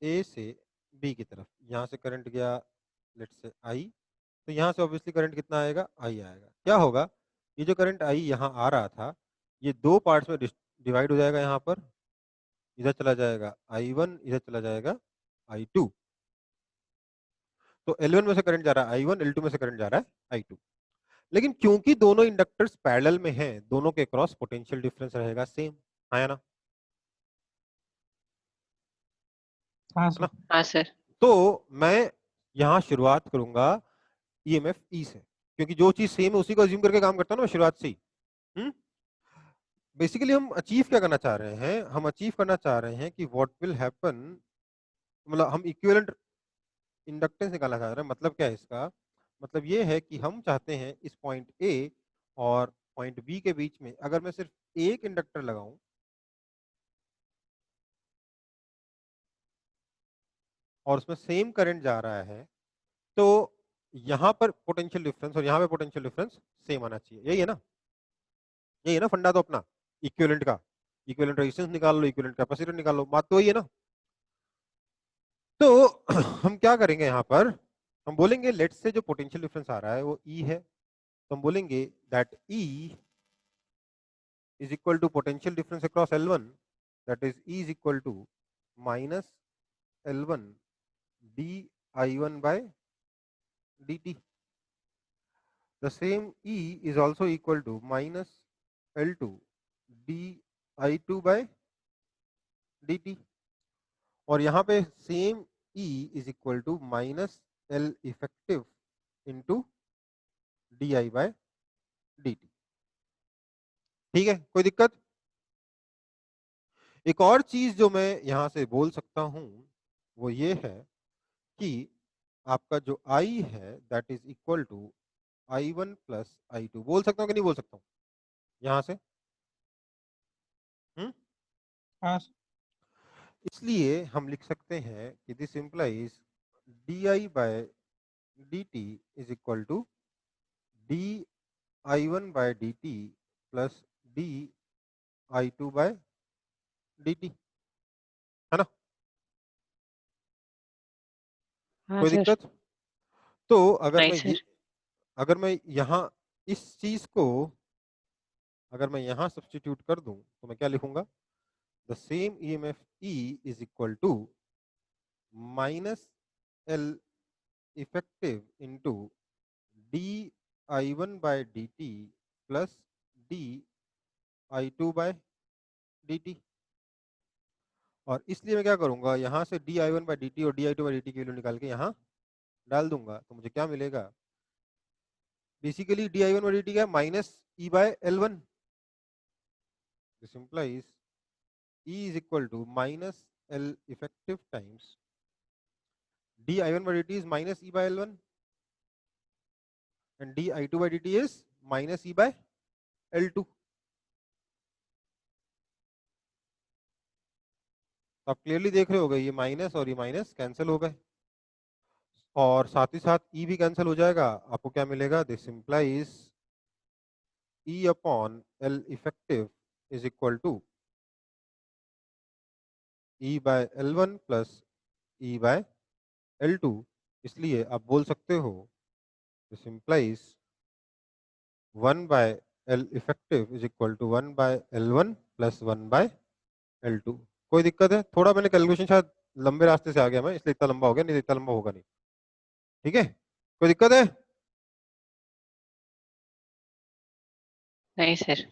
A से B की तरफ। यहां से करंट गया लेट्स से I, तो यहां से ऑब्वियसली करंट कितना आएगा? I आएगा। क्या होगा, ये जो करंट I यहाँ आ रहा था, ये दो पार्ट्स में डिवाइड हो जाएगा। यहाँ पर इधर चला जाएगा I1, इधर चला जाएगा I2। तो L1 में से करंट जा रहा है I1, L2 में से करंट जा रहा है I2। लेकिन क्योंकि दोनों इंडक्टर्स पैरेलल में हैं, दोनों के क्रॉस पोटेंशियल डिफरेंस रहेगा सेम, है ना? हाँ है सर। ना? हाँ सर। तो मैं यहाँ शुरुआत करूंगा EMF E से, क्योंकि जो चीज सेम है उसी को अज्यूम करके काम करता हूँ ना शुरुआत से ही। बेसिकली हम अचीव क्या करना चाह रहे हैं? हम अचीव करना चाह रहे हैं कि व्हाट विल हैपन, मतलब हम इक्विवेलेंट इंडक्टेंस निकालना चाह रहे हैं। मतलब क्या है इसका? मतलब ये है कि हम चाहते हैं इस पॉइंट A और पॉइंट B के बीच में अगर मैं सिर्फ एक इंडक्टर लगाऊं और उसमें सेम करंट जा रहा है, तो यहां पर पोटेंशियल डिफरेंस और यहां पे पोटेंशियल डिफरेंस सेम आना चाहिए। यही है ना? यही है ना फंडा तो अपना इक्विवेलेंट का। इक्विवेलेंट रेजिस्टेंस निकाल लो, इक्विवेलेंट कैपेसिटर निकाल लो, बात तो वही है ना? तो हम क्या करेंगे यहाँ पर, हम बोलेंगे लेट्स से जो पोटेंशियल डिफरेंस आ रहा है वो E है, तो हम बोलेंगे that E is equal to potential difference across L1, that is E is equal to minus L1 dI1 by dt. The same E is also equal to minus L2 dI2 by dt, और यहाँ पे same E is equal to minus L effective into di by dt। ठीक है, कोई दिक्कत? एक और चीज जो मैं यहां से बोल सकता हूं वो ये है कि आपका जो I है that is equal to I1 plus I2। बोल सकता हूं कि नहीं बोल सकता हूं यहां से? हाँ सर। इसलिए हम लिख सकते हैं कि this implies di by dt is equal to di1 by dt plus di2 by dt, है ना? हाँ कोई सर। दिक्कत? तो नहीं सर। अगर मैं यहाँ इस चीज को अगर मैं यहाँ सब्स्टिट्यूट कर दूं तो मैं क्या लिखूंगा? The same EMF E is equal to minus L effective into di1 by dt plus di2 by dt। और इसलिए मैं क्या करूंगा, यहाँ से di1 बाय dt और di2 बाय dt की वैल्यू निकाल के यहाँ डाल दूंगा, तो मुझे क्या मिलेगा? बेसिकली di1 बाय dt क्या? Minus E by L1। This implies E is equal to minus L effective times di1 by dt is minus E by L1 and di2 by dt is minus E by L2। तो आप clearly देख रहे हो गए ये minus और ये minus cancel हो गए, और साथ ही साथ E भी कैंसिल हो जाएगा। आपको क्या मिलेगा? This implies E upon L effective is equal to E by L1 plus E by L2। इसलिए आप बोल सकते हो this implies 1 by L effective is equal to 1 by L1 plus 1 by L2। कोई दिक्कत है? थोड़ा मैंने कैलकुलेशन शायद लंबे रास्ते से आ गया मैं, इसलिए इतना लंबा हो गया, नहीं इतना लंबा होगा नहीं। ठीक है, कोई दिक्कत है? नहीं सर।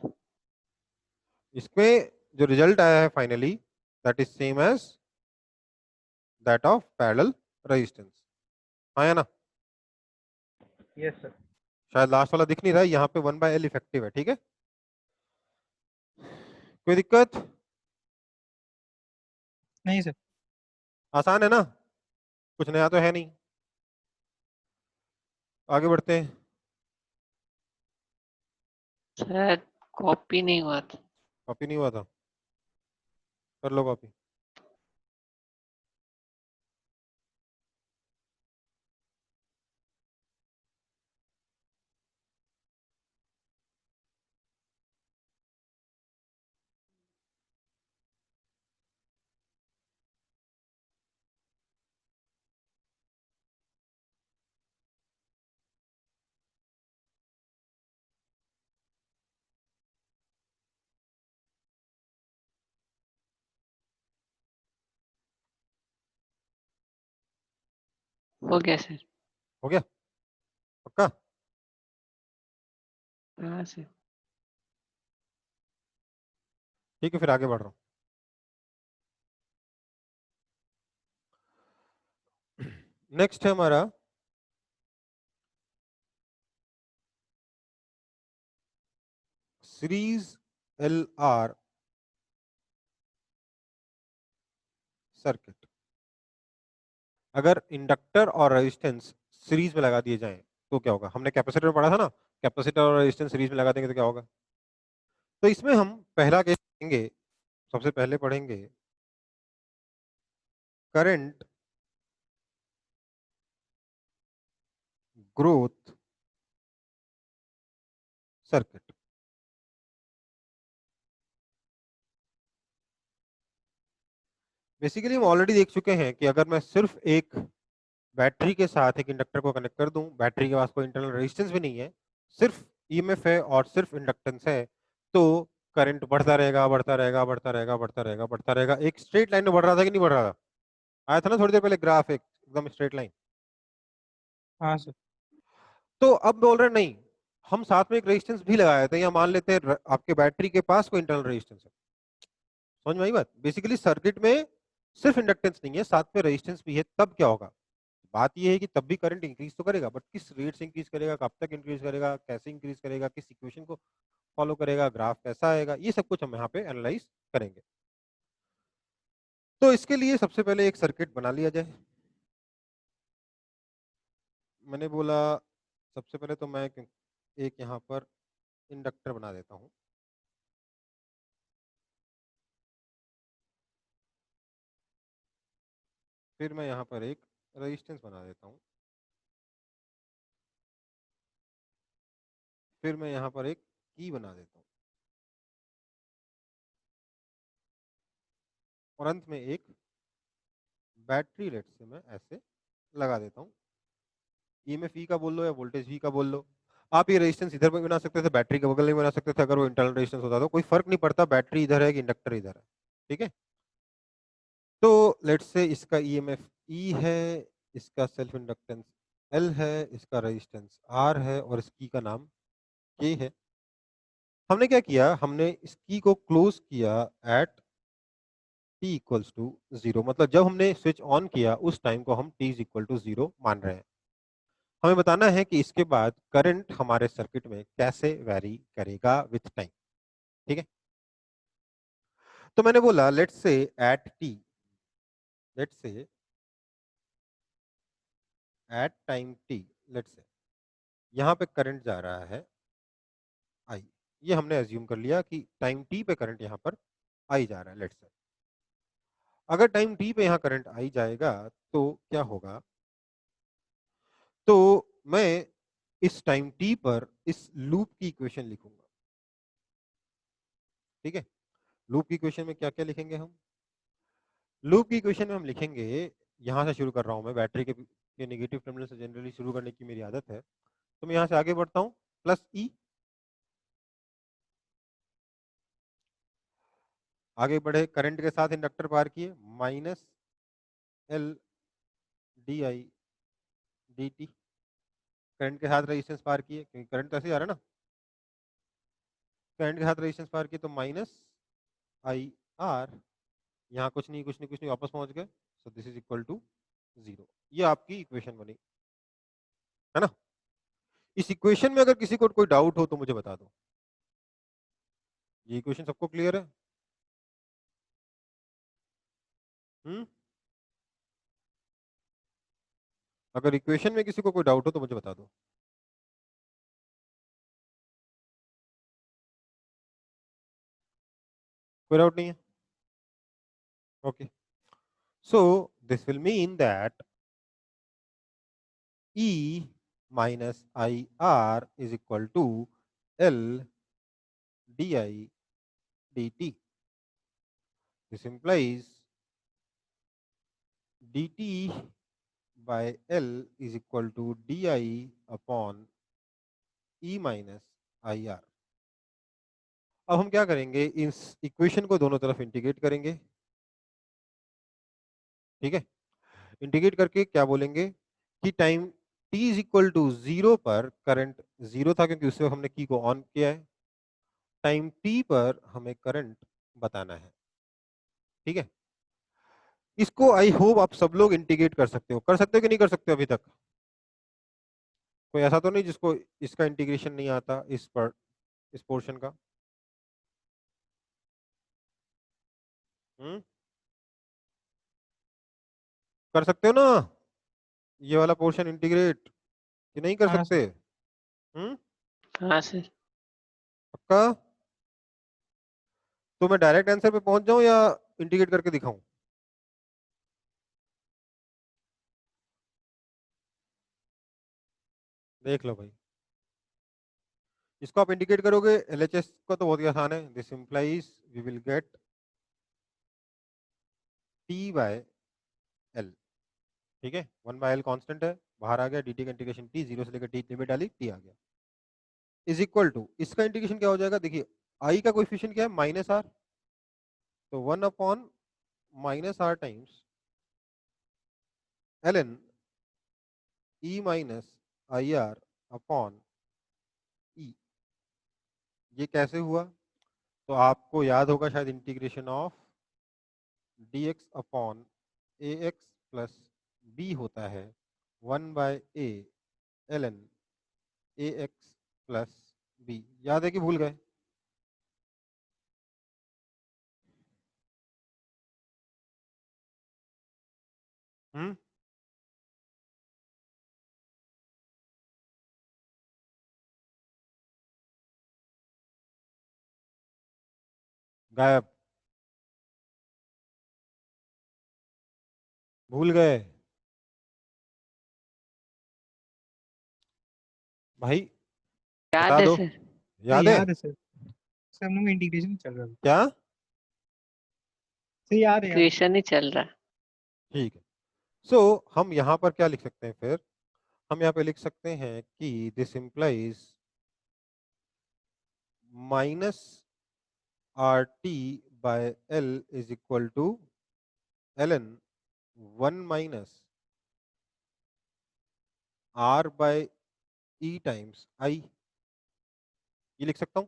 इसमें जो रिजल्ट आया है finally that is same as that of parallel resistance. हाँ या ना? Yes sir. शायद लास्ट वाला दिख नहीं रहा है, यहाँ पे 1/L इफेक्टिव है। ठीक है, कोई दिक्कत? नहीं सर। आसान है ना, कुछ नया तो है नहीं। आगे बढ़ते हैं। सर कॉपी नहीं हुआ था। कॉपी नहीं हुआ था, कर लो कॉपी। हो गया सर। हो गया पक्का? हाँ सर। ठीक है, फिर आगे बढ़ रहा हूँ। नेक्स्ट है हमारा सीरीज LR सर्किट। अगर इंडक्टर और रेजिस्टेंस सीरीज में लगा दिए जाएं तो क्या होगा? हमने कैपेसिटर में पढ़ा था ना, कैपेसिटर और रेजिस्टेंस सीरीज में लगा देंगे तो क्या होगा? तो इसमें हम पहला केस पढ़ेंगे, सबसे पहले पढ़ेंगे करंट ग्रोथ सर्किट। बेसिकली हम ऑलरेडी देख चुके हैं कि अगर मैं सिर्फ एक बैटरी के साथ एक इंडक्टर को कनेक्ट कर दूं, बैटरी के पास कोई इंटरनल रेजिस्टेंस भी नहीं है, सिर्फ ईएमएफ है और सिर्फ इंडक्टेंस है, तो करंट बढ़ता रहेगा बढ़ता रहेगा बढ़ता रहेगा बढ़ता रहेगा बढ़ता रहेगा। एक स्ट्रेट लाइन में बढ़ रहा था कि नहीं बढ़ रहा था? आया था ना थोड़ी देर पहले ग्राफ, एक एकदम स्ट्रेट लाइन। हाँ सर। तो अब बोल रहे नहीं, हम साथ में एक रेजिस्टेंस भी लगाए थे, या मान लेते हैं आपके बैटरी के पास कोई इंटरनल रेजिस्टेंस है। समझ में आई बात? बेसिकली सर्किट में सिर्फ इंडक्टेंस नहीं है, साथ में रेजिस्टेंस भी है, तब क्या होगा? बात यह है कि तब भी करंट इंक्रीज तो करेगा, बट किस रेट से इंक्रीज करेगा, कब तक इंक्रीज करेगा, कैसे इंक्रीज करेगा, किस इक्वेशन को फॉलो करेगा, ग्राफ कैसा आएगा, ये सब कुछ हम यहाँ पे एनालाइज करेंगे। तो इसके लिए सबसे पहले एक सर्किट बना लिया जाए। मैंने बोला सबसे पहले तो मैं एक यहाँ पर इंडक्टर बना देता हूँ। फिर मैं यहाँ पर एक रेजिस्टेंस बना देता हूँ। फिर मैं यहाँ पर एक की बना देता हूँ। और अंत में एक बैटरी रेट से मैं ऐसे लगा देता हूँ। ईएमएफ ई का बोल लो या वोल्टेज वी का बोल लो। आप ये रेजिस्टेंस इधर भी बना सकते थे, बैटरी के बगल में बना सकते थे, अगर वो इंटरनल रेजिस्टेंस होता तो कोई फर्क नहीं पड़ता, बैटरी इधर है कि इंडक्टर इधर है। ठीक है, तो लेट्स से इसका ईएमएफ ई है, इसका सेल्फ इंडक्टेंस एल है, इसका रेजिस्टेंस आर है और इस की का नाम के है। हमने क्या किया, हमने इस की को क्लोज किया एट टी इक्वल्स टू 0, मतलब जब हमने स्विच ऑन किया उस टाइम को हम टी इज इक्वल टू 0 मान रहे हैं। हमें बताना है कि इसके बाद करंट हमारे सर्किट में कैसे वैरी करेगा विथ टाइम। ठीक है, तो मैंने बोला let's say at T, let's say at time T, let's say यहां पे करंट जा रहा है आई। ये हमने एज्यूम कर लिया कि टाइम टी पे करंट यहां पर आई जा रहा है। लेट्स से अगर टाइम टी पे यहां करंट आई जाएगा तो क्या होगा? तो मैं इस टाइम टी पर इस लूप की इक्वेशन लिखूंगा। ठीक है, लूप की इक्वेशन में क्या क्या लिखेंगे हम? लूप की इक्वेशन में हम लिखेंगे, यहां से शुरू कर रहा हूं मैं, बैटरी के नेगेटिव टर्मिनल से जनरली शुरू करने की मेरी आदत है, तो मैं यहां से आगे बढ़ता हूं, प्लस ई, आगे बढ़े करंट के साथ इंडक्टर पार किए, minus L D I D T, current के साथ रेजिस्टेंस पार किए क्योंकि करंट तो ऐसे जा रहा है ना, करंट के साथ रेजिस्टेंस पार की तो माइनस आई आर, यहाँ कुछ नहीं वापस पहुंच गए, so this is equal to 0। ये आपकी इक्वेशन बनी, है ना। इस इक्वेशन में अगर किसी को कोई डाउट हो तो मुझे बता दो। ये इक्वेशन सबको क्लियर है? अगर इक्वेशन में किसी को कोई डाउट हो तो मुझे बता दो। कोई डाउट नहीं है? Okay, so this will mean that E minus IR is equal to L di dt. This implies dt by L is equal to di upon E minus IR. अब हम क्या करेंगे, इस इक्वेशन को दोनों तरफ इंटीग्रेट करेंगे, ठीक है। इंटीग्रेट करके क्या बोलेंगे कि time t is equal to 0 पर करंट 0 था, क्योंकि उससे हमने की को ऑन किया है। टाइम t पर हमें करंट बताना है, ठीक है। इसको आई होप आप सब लोग इंटीग्रेट कर सकते हो कि नहीं कर सकते हो अभी तक? कोई ऐसा तो नहीं जिसको इसका इंटीग्रेशन नहीं आता, इस पोर्शन का? कर सकते हो ना ये वाला पोर्शन इंटीग्रेट, कि नहीं कर हाँ सकते? सर। हाँ सर। पक्का? तो मैं डायरेक्ट आंसर पे पहुंच जाऊं या इंटीग्रेट करके दिखाऊं? देख लो भाई, इसको आप इंडिकेट करोगे, एलएचएस का तो बहुत ही आसान है। This implies we will get T by L, ठीक है। 1/l कांस्टेंट है, बाहर आ गया, dt का इंटीग्रेशन t, 0 से लेकर t लिमिट डाली, t आ गया, इज इक्वल टू, इसका इंटीग्रेशन क्या हो जाएगा, देखिए i का कोएफिशिएंट क्या है, माइनस आर, तो 1 upon minus R times ln e minus I R upon e। ये कैसे हुआ? तो आपको याद होगा शायद, integration of dx upon ax plus b होता है 1/a ln ax plus b। याद है कि भूल गए? हम्म, गायब, भूल गए भाई? याद बता है दो, सर। याद है? याद है सर। सर हम लोग इंटीग्रेशन चल रहा है। क्या? सर याद है याद है। इक्वेशन ही चल रहा है। ठीक है, सो हम यहाँ पर क्या लिख सकते हैं फिर? हम यहाँ पे लिख सकते हैं कि this implies minus R T by L is equal to ln 1 minus R by E times I. ये लिख सकता हूँ?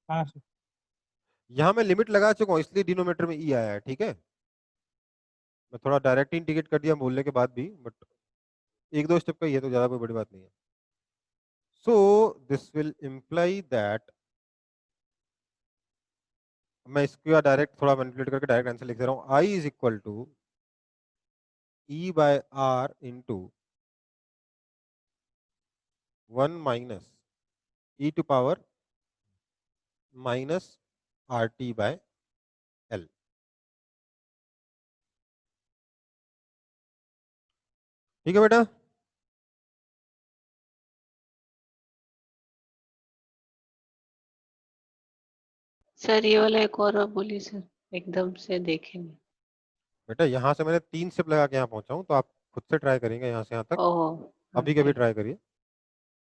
हाँ सर। यहाँ मैं लिमिट लगा चुका हूँ, इसलिए डिनोमीटर में ई आया है, ठीक है। मैं थोड़ा डायरेक्ट इंटीग्रेट कर दिया बोलने के बाद भी, बट एक दो स्टेप का ही है, तो ज्यादा कोई बड़ी बात नहीं है। So this will imply that, मैं इसका डायरेक्ट थोड़ा मैनिपुलेट करके डायरेक्ट आंसर लिख दे रहा हूँ, I is equal to E by R into 1 minus E to power minus R T by L. ठीक है बेटा? सर ये वाला एक और बोलिए सर, एकदम से देखे नहीं। बेटा यहाँ से मैंने 3 स्टेप लगा के यहाँ पहुंचा हूँ, तो आप खुद से ट्राई करेंगे यहाँ से यहाँ तक। ओह अभी कभी ठीक। ट्राई करिए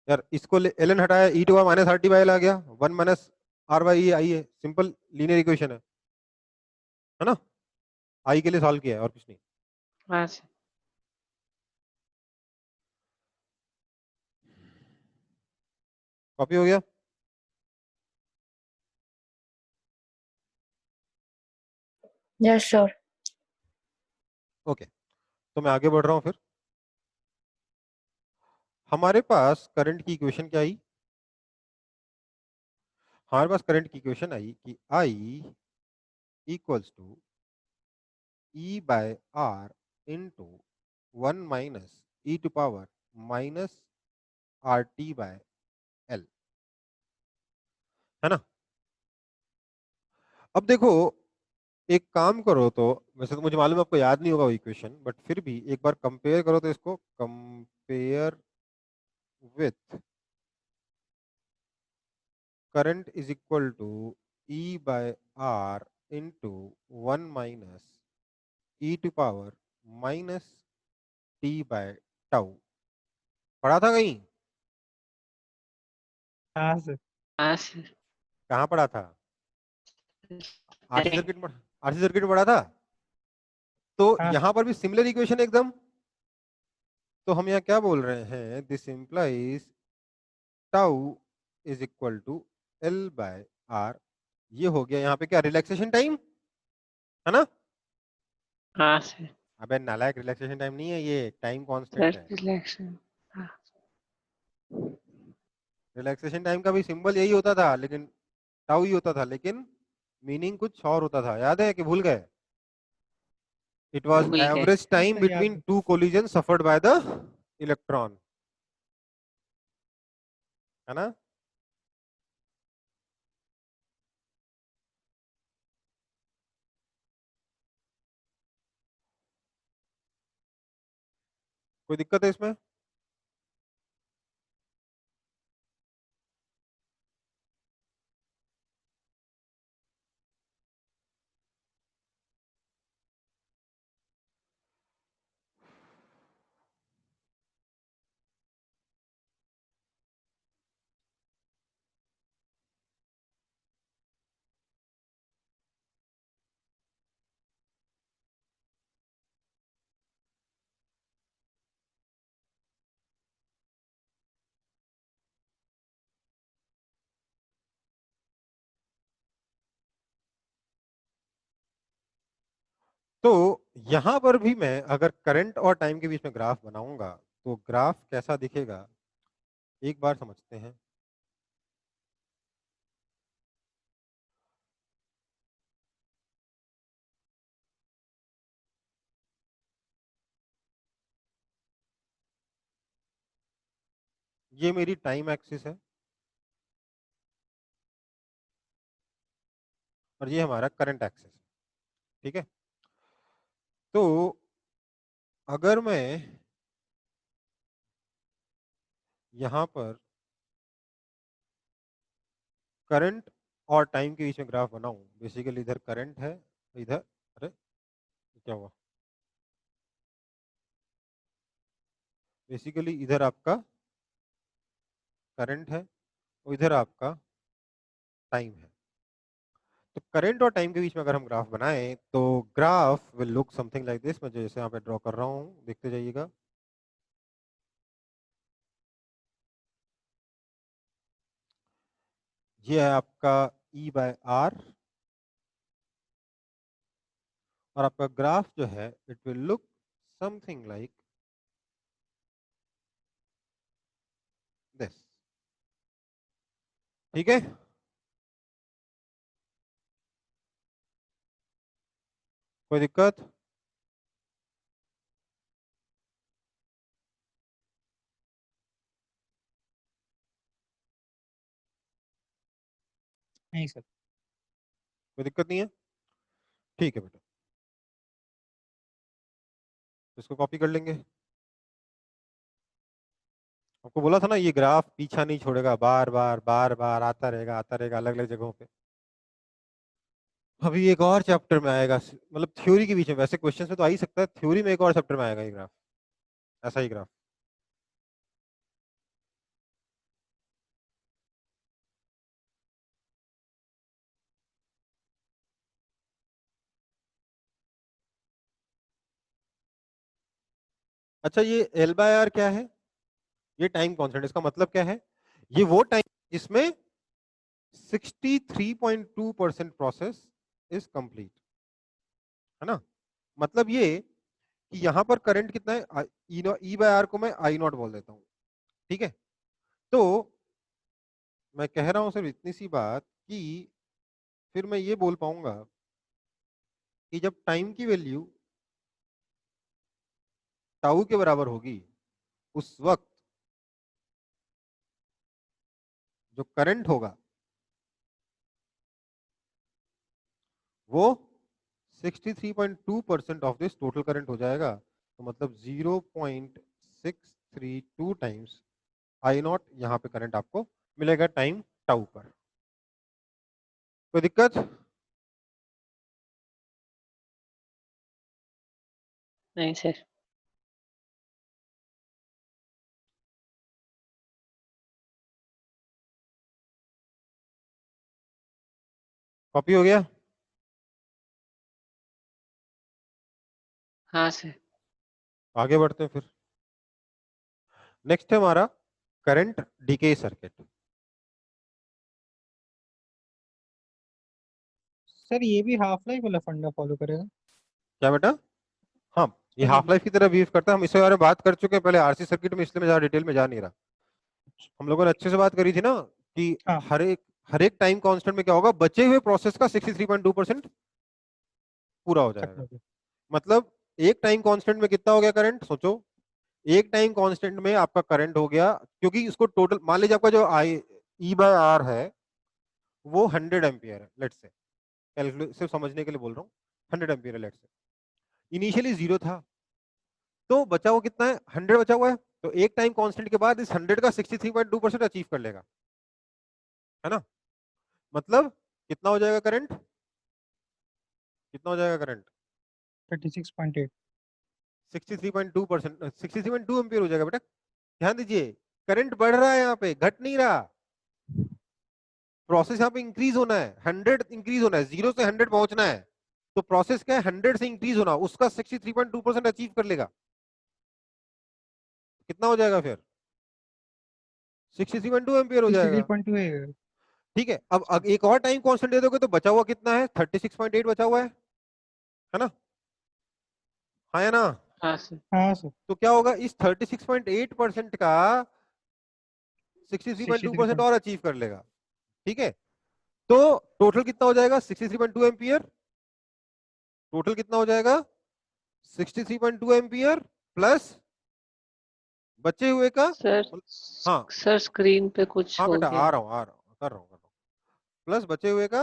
यार। इसको एल हटाया, e to minus R T by L आ गया, 1 minus R by E I है, सिंपल लीनियर इक्वेशन है ना। आई के लिए सॉल्व किया है और कुछ नहीं। हाँ सर। कॉपी हो गया? Yes sir. ओके, तो मैं आगे बढ़ रहा हूं फिर। हमारे पास करंट की इक्वेशन क्या आई? हमारे पास करंट की इक्वेशन आई कि I equals to E by R into 1 minus E to power minus R T by L, है ना? अब देखो, एक काम करो तो, वैसे तो मुझे मालूम है आपको याद नहीं होगा वो इक्वेशन, बट फिर भी एक बार कंपेयर करो तो इसको compare with current is equal to E by R into 1 minus E to power minus T by tau. पढ़ा था कहीं? हाँ सर। हाँ सर। कहाँ पढ़ा था? आरसी सर्किट में, आरसी सर्किट में पढ़ा था। तो हाँ यहां पर भी सिमिलर इक्वेशन एकदम। तो हम यहाँ क्या बोल रहे हैं? This implies tau is equal to L by R. ये हो गया यहाँ पे क्या? रिलैक्सेशन टाइम, है ना? हाँ सर। अबे नालायक, रिलैक्सेशन टाइम नहीं है, ये टाइम कांस्टेंट सर है। रिलैक्शन। हाँ। रिलैक्सेशन टाइम का भी सिंबल यही होता था, लेकिन टाउ ही होता था, लेकिन मीनिंग कुछ और होता था। याद है कि भूल गए? इट वाज भूल गए। एवरेज टाइम सर याद बिटवीन है। Two collision suffered by the electron, है ना? कोई दिक्कत है इसमें? तो यहां पर भी मैं अगर करंट और टाइम के बीच में ग्राफ बनाऊंगा तो ग्राफ कैसा दिखेगा, एक बार समझते हैं। ये मेरी टाइम एक्सिस है और ये हमारा करंट एक्सिस है, ठीक है? तो अगर मैं यहां पर करंट और टाइम के बीच में ग्राफ बनाऊं, बेसिकली इधर करंट है, इधर, अरे क्या हुआ, बेसिकली इधर आपका करंट है और इधर आपका टाइम है। तो करंट और टाइम के बीच में अगर हम ग्राफ बनाएं तो graph will look something like this. मैं जैसे यहाँ पे ड्रॉ कर रहा हूँ, देखते जाइएगा। ये है आपका E बाय आर और आपका ग्राफ जो है it will look something like this, ठीक है? कोई दिक्कत? नहीं सर। कोई दिक्कत नहीं है? ठीक है बेटा, इसको कॉपी कर लेंगे। आपको बोला था ना, ये ग्राफ पीछा नहीं छोड़ेगा, बार बार बार बार आता रहेगा अलग अलग जगहों पे। अभी एक और चैप्टर में आएगा, मतलब थ्योरी के बीच में, वैसे क्वेश्चन में तो आ ही सकता है, थ्योरी में एक और चैप्टर में आएगा ये ग्राफ, ऐसा ही ग्राफ। अच्छा, ये एल बाय आर क्या है? ये टाइम कॉन्स्टेंट, इसका मतलब क्या है? ये वो टाइम जिसमें 63.2% प्रोसेस इज कंप्लीट, है ना। मतलब ये कि यहां पर करंट कितना है, ई बाय आर को मैं आई नॉट बोल देता हूं, ठीक है। तो मैं कह रहा हूं सिर्फ इतनी सी बात कि फिर मैं ये बोल पाऊंगा कि जब टाइम की वैल्यू टाउ के बराबर होगी उस वक्त जो करंट होगा वो 63.2% ऑफ दिस टोटल करंट हो जाएगा। तो मतलब 0.632 टाइम्स आई नॉट यहाँ पे करंट आपको मिलेगा टाइम टाउ पर। कोई दिक्कत? नहीं सर। कॉपी हो गया? हाँ सर। आगे बढ़ते हैं फिर। नेक्स्ट है हमारा करंट डीके सर्किट। सर ये भी हाफ लाइफ वाला फंडा फॉलो करेगा? क्या बेटा? हाँ, ये सर हाफ लाइफ की तरह बिहेव करता है। हम इसके बारे में बात कर चुके हैं पहले आरसी सर्किट में, इसलिए मैं ज्यादा डिटेल में जा नहीं रहा। हम लोगों ने अच्छे से बात करी थी ना कि हाँ। हर एक टाइम कांस्टेंट में क्या होगा, बचे हुए प्रोसेस का 63.2% पूरा हो जाएगा। मतलब एक टाइम कांस्टेंट में कितना हो गया करंट, सोचो। एक टाइम कांस्टेंट में आपका करंट हो गया, क्योंकि इसको टोटल मान लीजिए आपका जो आई ई बाय आर है वो 100 एम्पियर है, लेट्स से कैलकुलेट सिर्फ समझने के लिए बोल रहा हूँ, 100 एम्पियर है लेट्स से। इनिशियली 0 था, तो बचा हुआ कितना है, 100 बचा हुआ है। तो एक टाइम कांस्टेंट के बाद इस 100 का 63.2% अचीव कर लेगा, है ना। मतलब कितना हो जाएगा करंट, कितना हो जाएगा करंट? 36.8। 63.2%, 63.2 एम्पियर हो जाएगा बेटा। ध्यान दीजिए, करंट बढ़ रहा है यहाँ पे, घट नहीं रहा। प्रोसेस यहाँ पे इंक्रीज होना है, 100 इंक्रीज होना है, 0 से 100 पहुंचना है। तो प्रोसेस क्या है, 100 से इंक्रीज होना, उसका 63.2% अचीव कर लेगा। कितना हो जाएगा फिर? 63.2 एम्पियर हो जाएगा। 63.2 है। ठीक है, अब एक और टाइम कांस्टेंट दे दोगे तो बचा हुआ कितना है, 36.8 बचा हुआ है ना। हाँ या ना? हाँ सर। हाँ सर। तो क्या होगा, इस 36.8% का 63.2% 63. और अचीव कर लेगा, ठीक है। तो टोटल कितना हो जाएगा, 63.2 एम्पियर। टोटल कितना हो जाएगा, 63.2 एम्पियर प्लस बचे हुए का। सर हाँ सर स्क्रीन पे कुछ हाँ हो बेटा, गया। आ रहा हूँ कर रहा हूँ प्लस बचे हुए का।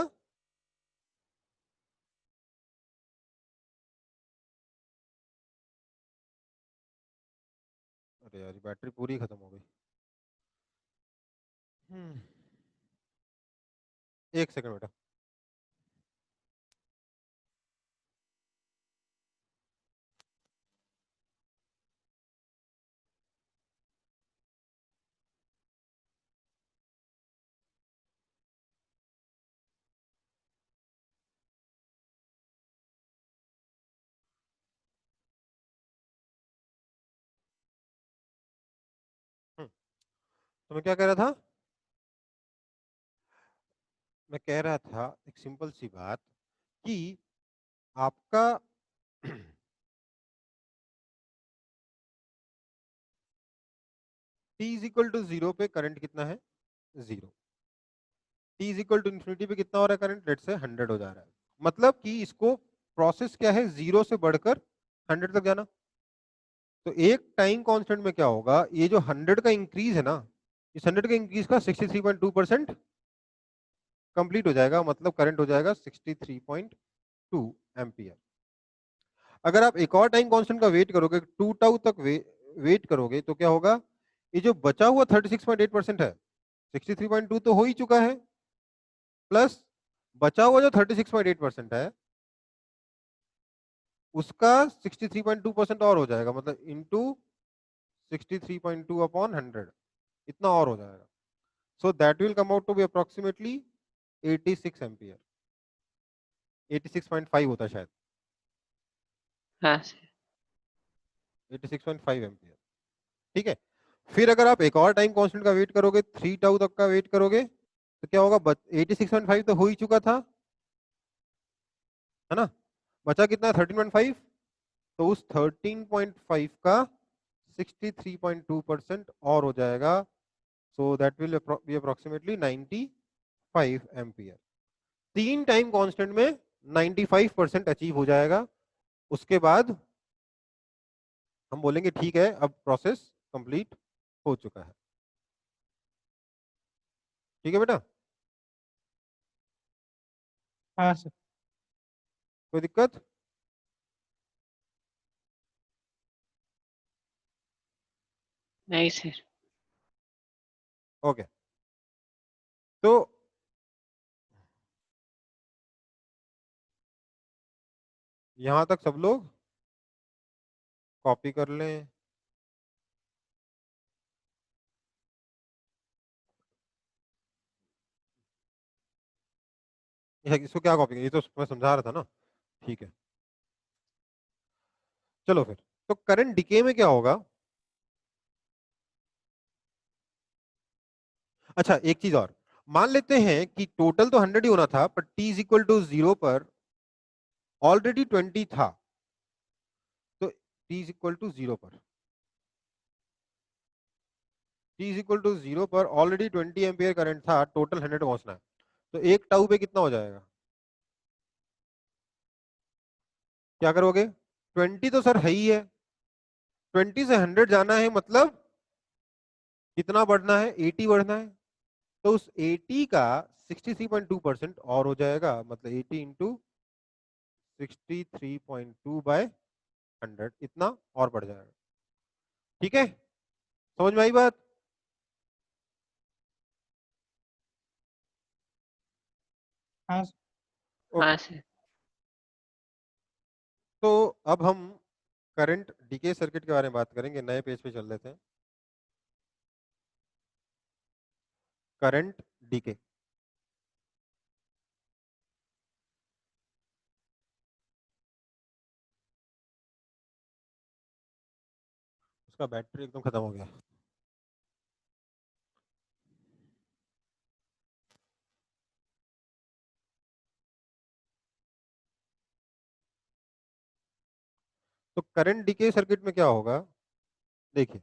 अरे यार बैटरी पूरी खत्म हो गई। एक सेकंड बेटा। तो मैं क्या कह रहा था, मैं कह रहा था एक सिंपल सी बात कि आपका t इज इक्वल टू 0 पे करंट कितना है, 0। t is equal to infinity पे कितना हो रहा है करंट, लेट से 100 हो जा रहा है। मतलब कि इसको प्रोसेस क्या है, 0 से बढ़कर 100 तक जाना। तो एक टाइम कांस्टेंट में क्या होगा, ये जो 100 का इंक्रीज है ना, इस 100 का इंक्रीज का 63.2% कंप्लीट हो जाएगा, मतलब करंट हो जाएगा 63.2 एम्पियर। अगर आप एक और टाइम कांस्टेंट का वेट करोगे, 2 टाउ तक वेट करोगे, तो क्या होगा, ये जो बचा हुआ 36.8% है, 63.2 तो हो ही चुका है, प्लस बचा हुआ जो 36.8% है उसका 63.2% और हो जाएगा, मतलब इंटू 63.2 अपॉन 100, इतना और हो जाएगा। So that will come out to be approximately 86 ampere, 86.5 होता है शायद, हाँ सर। 86.5 एम्पियर, ठीक है। फिर अगर आप एक और टाइम कांस्टेंट का वेट करोगे 3 टाउ तक का वेट करोगे तो क्या होगा? 86.5 तो हो ही चुका था, है ना? बचा कितना? 13.5। तो उस 13.5 का 63.2% और हो जाएगा, so that will be approximately 95 ampere. 3 time constant में 95% अचीव हो जाएगा। उसके बाद हम बोलेंगे ठीक है, अब प्रोसेस कंप्लीट हो चुका है। ठीक है बेटा, हाँ सर। कोई दिक्कत? नहीं सर। ओके, तो यहां तक सब लोग कॉपी कर लें। इसको क्या कॉपी? ये तो मैं समझा रहा था ना। ठीक है, चलो फिर। तो करंट डिके में क्या होगा? अच्छा, एक चीज और मान लेते हैं कि टोटल तो 100 ही होना था, पर t इज इक्वल टू 0 पर ऑलरेडी 20 था। तो t इज इक्वल टू 0 पर t इज इक्वल टू 0 पर ऑलरेडी 20 एम्पियर करंट था, टोटल 100 पहुंचना है। तो एक टाउ पे कितना हो जाएगा? क्या करोगे? 20 तो सर है ही है, 20 से 100 जाना है, मतलब कितना बढ़ना है? 80 बढ़ना है। तो उस 80 का 63.2% और हो जाएगा, मतलब 80 इंटू 63.2 बाय 100, इतना और बढ़ जाएगा। ठीक है, समझ में आई बात? हाँ सर। ओके, हाँ सर। तो अब हम करंट डीके सर्किट के बारे में बात करेंगे। नए पेज पे चल लेते हैं। करंट डीके, उसका बैटरी एकदम खत्म हो गया। तो करंट डीके सर्किट में क्या होगा? देखिए,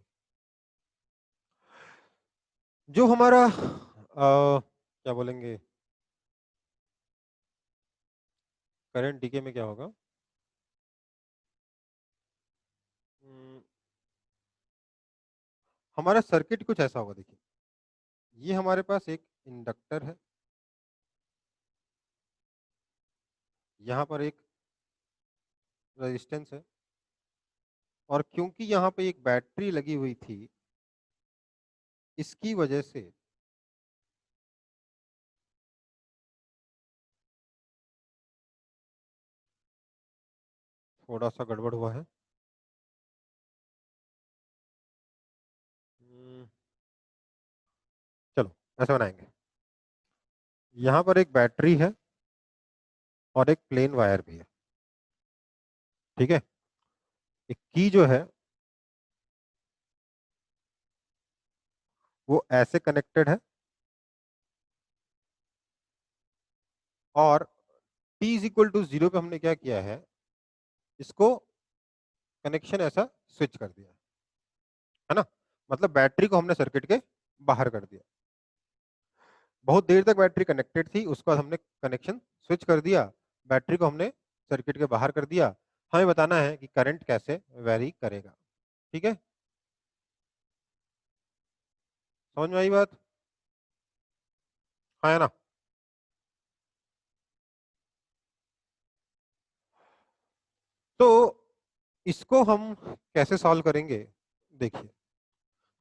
जो हमारा क्या बोलेंगे, करंट डीके में क्या होगा? हमारा सर्किट कुछ ऐसा होगा। देखिए, ये हमारे पास एक इंडक्टर है, यहाँ पर एक रेजिस्टेंस है, और क्योंकि यहाँ पे एक बैटरी लगी हुई थी, इसकी वजह से थोड़ा सा गड़बड़ हुआ है। चलो ऐसा बनाएंगे, यहाँ पर एक बैटरी है और एक प्लेन वायर भी है। ठीक है, एक की जो है वो ऐसे कनेक्टेड है, और t इज इक्वल टू 0 पे हमने क्या किया है? इसको कनेक्शन ऐसा स्विच कर दिया, है ना? मतलब बैटरी को हमने सर्किट के बाहर कर दिया। बहुत देर तक बैटरी कनेक्टेड थी, उसके बाद हमने कनेक्शन स्विच कर दिया, बैटरी को हमने सर्किट के बाहर कर दिया। हमें बताना है कि करंट कैसे वेरी करेगा। ठीक है, समझ में आई बात? हाँ, है ना? तो इसको हम कैसे सॉल्व करेंगे? देखिए,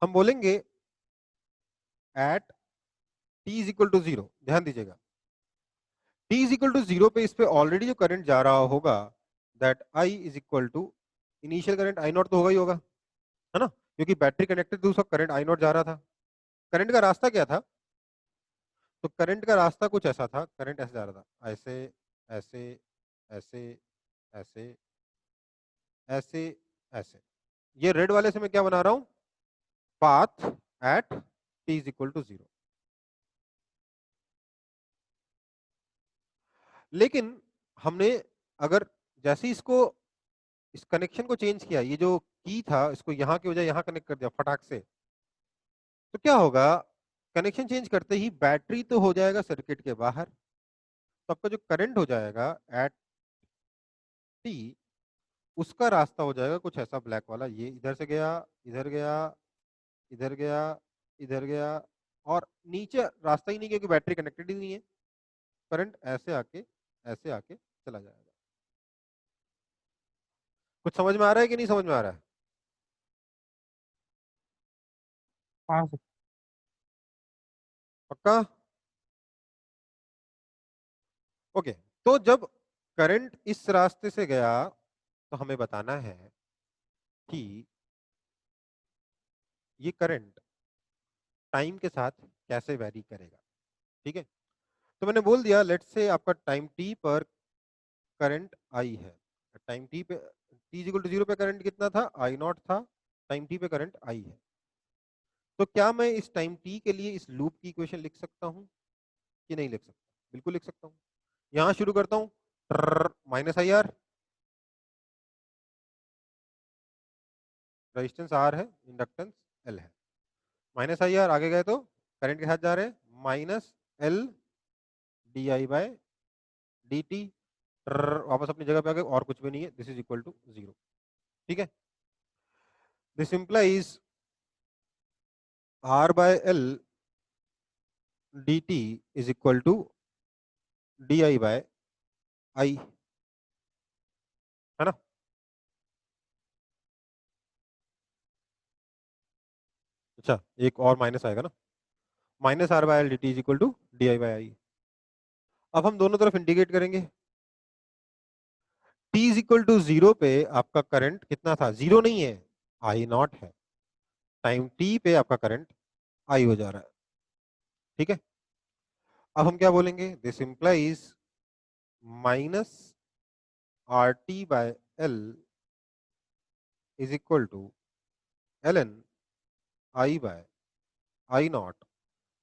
हम बोलेंगे at t is equal to 0, ध्यान दीजिएगा, t इज इक्वल टू 0 पे इस पे ऑलरेडी जो करंट जा रहा होगा, that I is equal to initial current I not तो होगा ही होगा, है ना? क्योंकि बैटरी कनेक्टेड थी, उसका करंट I नॉट जा रहा था। करंट का रास्ता क्या था? तो करंट का रास्ता कुछ ऐसा था, करंट ऐसे जा रहा था, ऐसे ऐसे ऐसे ऐसे ऐसे ऐसे। ये रेड वाले से मैं क्या बना रहा हूं? path at t is equal to 0। लेकिन हमने अगर जैसे ही इसको इस कनेक्शन को चेंज किया, ये जो की था इसको यहाँ की बजाय यहाँ कनेक्ट कर दिया फटाक से, तो क्या होगा, कनेक्शन चेंज करते ही बैटरी तो हो जाएगा सर्किट के बाहर, तो आपका जो करंट हो जाएगा एट टी, उसका रास्ता हो जाएगा कुछ ऐसा ब्लैक वाला, ये इधर से गया, इधर गया, इधर गया, इधर गया, और नीचे रास्ता ही नहीं क्योंकि बैटरी कनेक्टेड ही नहीं है, करंट ऐसे आके चला जाएगा। कुछ समझ में आ रहा है कि नहीं समझ में आ रहा है? हाँ सर। पक्का? ओके, तो जब करंट इस रास्ते से गया तो हमें बताना है कि ये करंट टाइम के साथ कैसे वैरी करेगा। ठीक है, तो मैंने बोल दिया लेट्स से आपका टाइम टी पर करंट आई है, टाइम टी पे t इक्वल टू 0 पे करंट कितना था, आई नॉट था, टाइम टी पे करंट आई है। तो क्या मैं इस टाइम टी के लिए इस लूप की इक्वेशन लिख सकता हूं कि नहीं लिख सकता? बिल्कुल लिख सकता हूं। यहां शुरू करता हूं, minus I R, resistance R है, इंडक्टेंस एल है, माइनस आई आर, आगे गए तो करंट के साथ जा रहे हैं, minus L D I by D T, वापस अपनी जगह पे आ गए, और कुछ भी नहीं है, दिस इज इक्वल टू 0। ठीक है, this implies R by L D T is equal to D I by I, है ना? अच्छा, एक और माइनस आएगा ना, minus R by L D T is equal to D I by I. अब हम दोनों तरफ इंटीग्रेट करेंगे, t इज इक्वल टू 0 पे आपका करंट कितना था, 0 नहीं है, आई नॉट है, टाइम t पे आपका करंट आई हो जा रहा है। ठीक है, अब हम क्या बोलेंगे, this implies minus R T by L is equal to L N I by I not,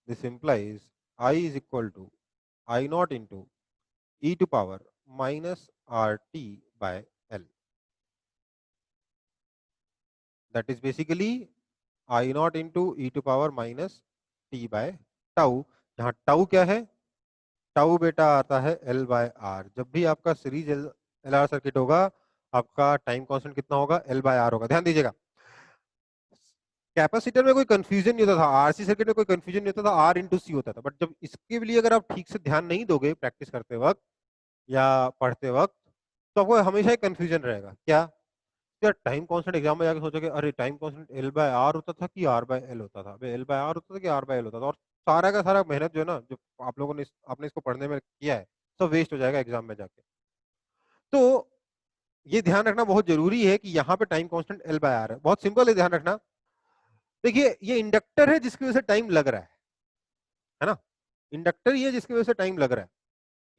this implies I is equal to I not into E to power minus R T by L, that is basically I not into E to power minus T by tau, जहां tau क्या है, tau बेटा आता है L by are. जब भी आपका series L R circuit होगा, आपका टाइम कांस्टेंट कितना होगा, एल बाय आर होगा। ध्यान दीजिएगा, कैपेसिटर में कोई कंफ्यूजन नहीं होता था, आरसी सर्किट में कोई कंफ्यूजन नहीं होता था, आर इंटू सी होता था, बट जब इसके लिए अगर आप ठीक से ध्यान नहीं दोगे प्रैक्टिस करते वक्त या पढ़ते वक्त, तो आपको हमेशा एक कंफ्यूजन रहेगा। क्या यार, टाइम कांस्टेंट एग्जाम में जाके सोचोगे अरे time constant L by R होता था कि आर बाय एल होता था, एल बाय आर होता था कि आर बाय एल होता था, और सारा का सारा मेहनत जो है ना, जो आप लोगों ने आपने इसको पढ़ने में किया है, सब वेस्ट हो जाएगा एग्जाम में जाके। तो ये ध्यान रखना बहुत जरूरी है कि यहाँ पे time constant L by R है, बहुत सिंपल है, ध्यान रखना। देखिए ये इंडक्टर है जिसकी वजह से टाइम लग रहा है ना, इंडक्टर ही है जिसकी वजह से टाइम लग रहा है,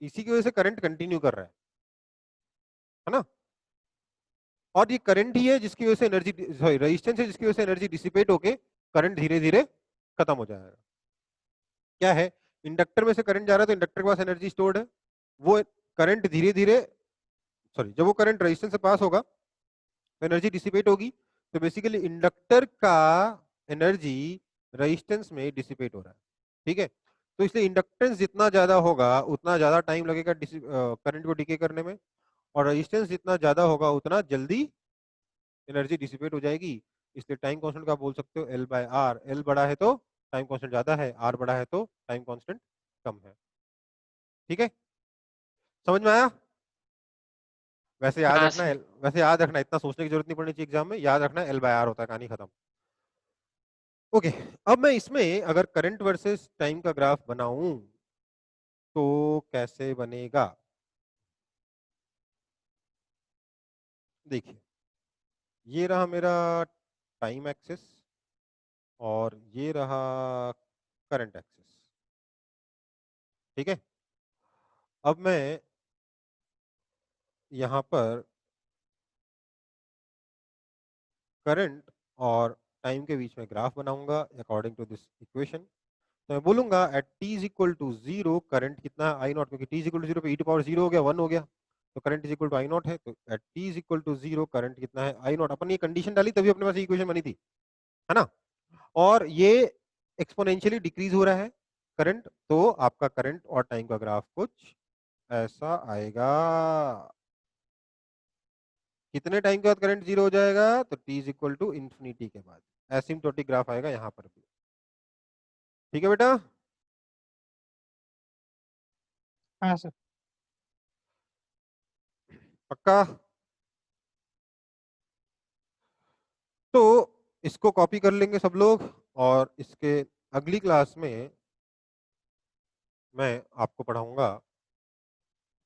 इसी की वजह से करंट कंटिन्यू कर रहा है ना, और ये करंट ही है जिसकी वजह से एनर्जी, सॉरी रेजिस्टेंस है जिसकी वजह से एनर्जी डिसिपेट होके करंट धीरे धीरे खत्म हो जाएगा। क्या है, इंडक्टर में से करंट जा रहा है तो इंडक्टर के पास एनर्जी स्टोर्ड है, वो करंट धीरे धीरे, सॉरी जब वो करंट रेजिस्टेंस से पास होगा तो एनर्जी डिसिपेट होगी, तो बेसिकली इंडक्टर का एनर्जी रेजिस्टेंस में डिसिपेट हो रहा है। ठीक है, तो इसलिए इंडक्टेंस जितना ज्यादा होगा उतना ज्यादा टाइम लगेगा करंट को डिके करने में, और रेजिस्टेंस जितना ज्यादा होगा उतना जल्दी एनर्जी डिसिपेट हो जाएगी। इसलिए टाइम कांस्टेंट का बोल सकते हो एल बाय आर, एल बड़ा है तो टाइम कांस्टेंट ज्यादा है, आर बड़ा है तो टाइम कांस्टेंट कम है। ठीक है, समझ में आया? वैसे याद हाँ रखना सर। वैसे याद रखना, इतना सोचने की जरूरत नहीं पड़नी चाहिए एग्जाम में, याद रखना एल बाय आर होता है, कहानी खत्म। ओके, अब मैं इसमें अगर करंट वर्सेस टाइम का ग्राफ बनाऊं तो कैसे बनेगा? देखिए, ये रहा मेरा टाइम एक्सिस और ये रहा करंट एक्सिस। ठीक है, अब मैं यहां पर करंट और टाइम के बीच में ग्राफ बनाऊंगा अकॉर्डिंग टू दिस इक्वेशन। तो मैं बोलूंगा at t is equal to 0 current कितना है आई नॉट, क्योंकि t इज इक्वल टू 0 पे e टू पावर 0 हो गया 1 हो गया, तो current is equal to I not है। तो at t is equal to 0 current कितना है आई नॉट। अपन ये कंडीशन डाली तभी अपने पास ये इक्वेशन बनी थी, है ना। और ये एक्सपोनेंशियली डिक्रीज हो रहा है करंट, तो आपका करंट और टाइम का ग्राफ कुछ ऐसा आएगा। कितने टाइम के बाद करंट 0 हो जाएगा, तो t is equal to infinity के बाद एसिम्प्टोटिक ग्राफ आएगा यहां पर भी। ठीक है बेटा। हाँ सर। पक्का। तो इसको कॉपी कर लेंगे सब लोग, और इसके अगली क्लास में मैं आपको पढ़ाऊंगा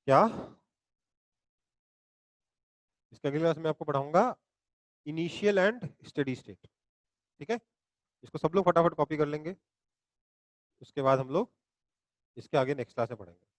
क्या, इसके अगली क्लास में आपको पढ़ाऊंगा इनिशियल एंड स्टेडी स्टेट। ठीक है, इसको सब लोग फटाफट कॉपी कर लेंगे, उसके बाद हम लोग इसके आगे नेक्स्ट क्लास में पढ़ेंगे।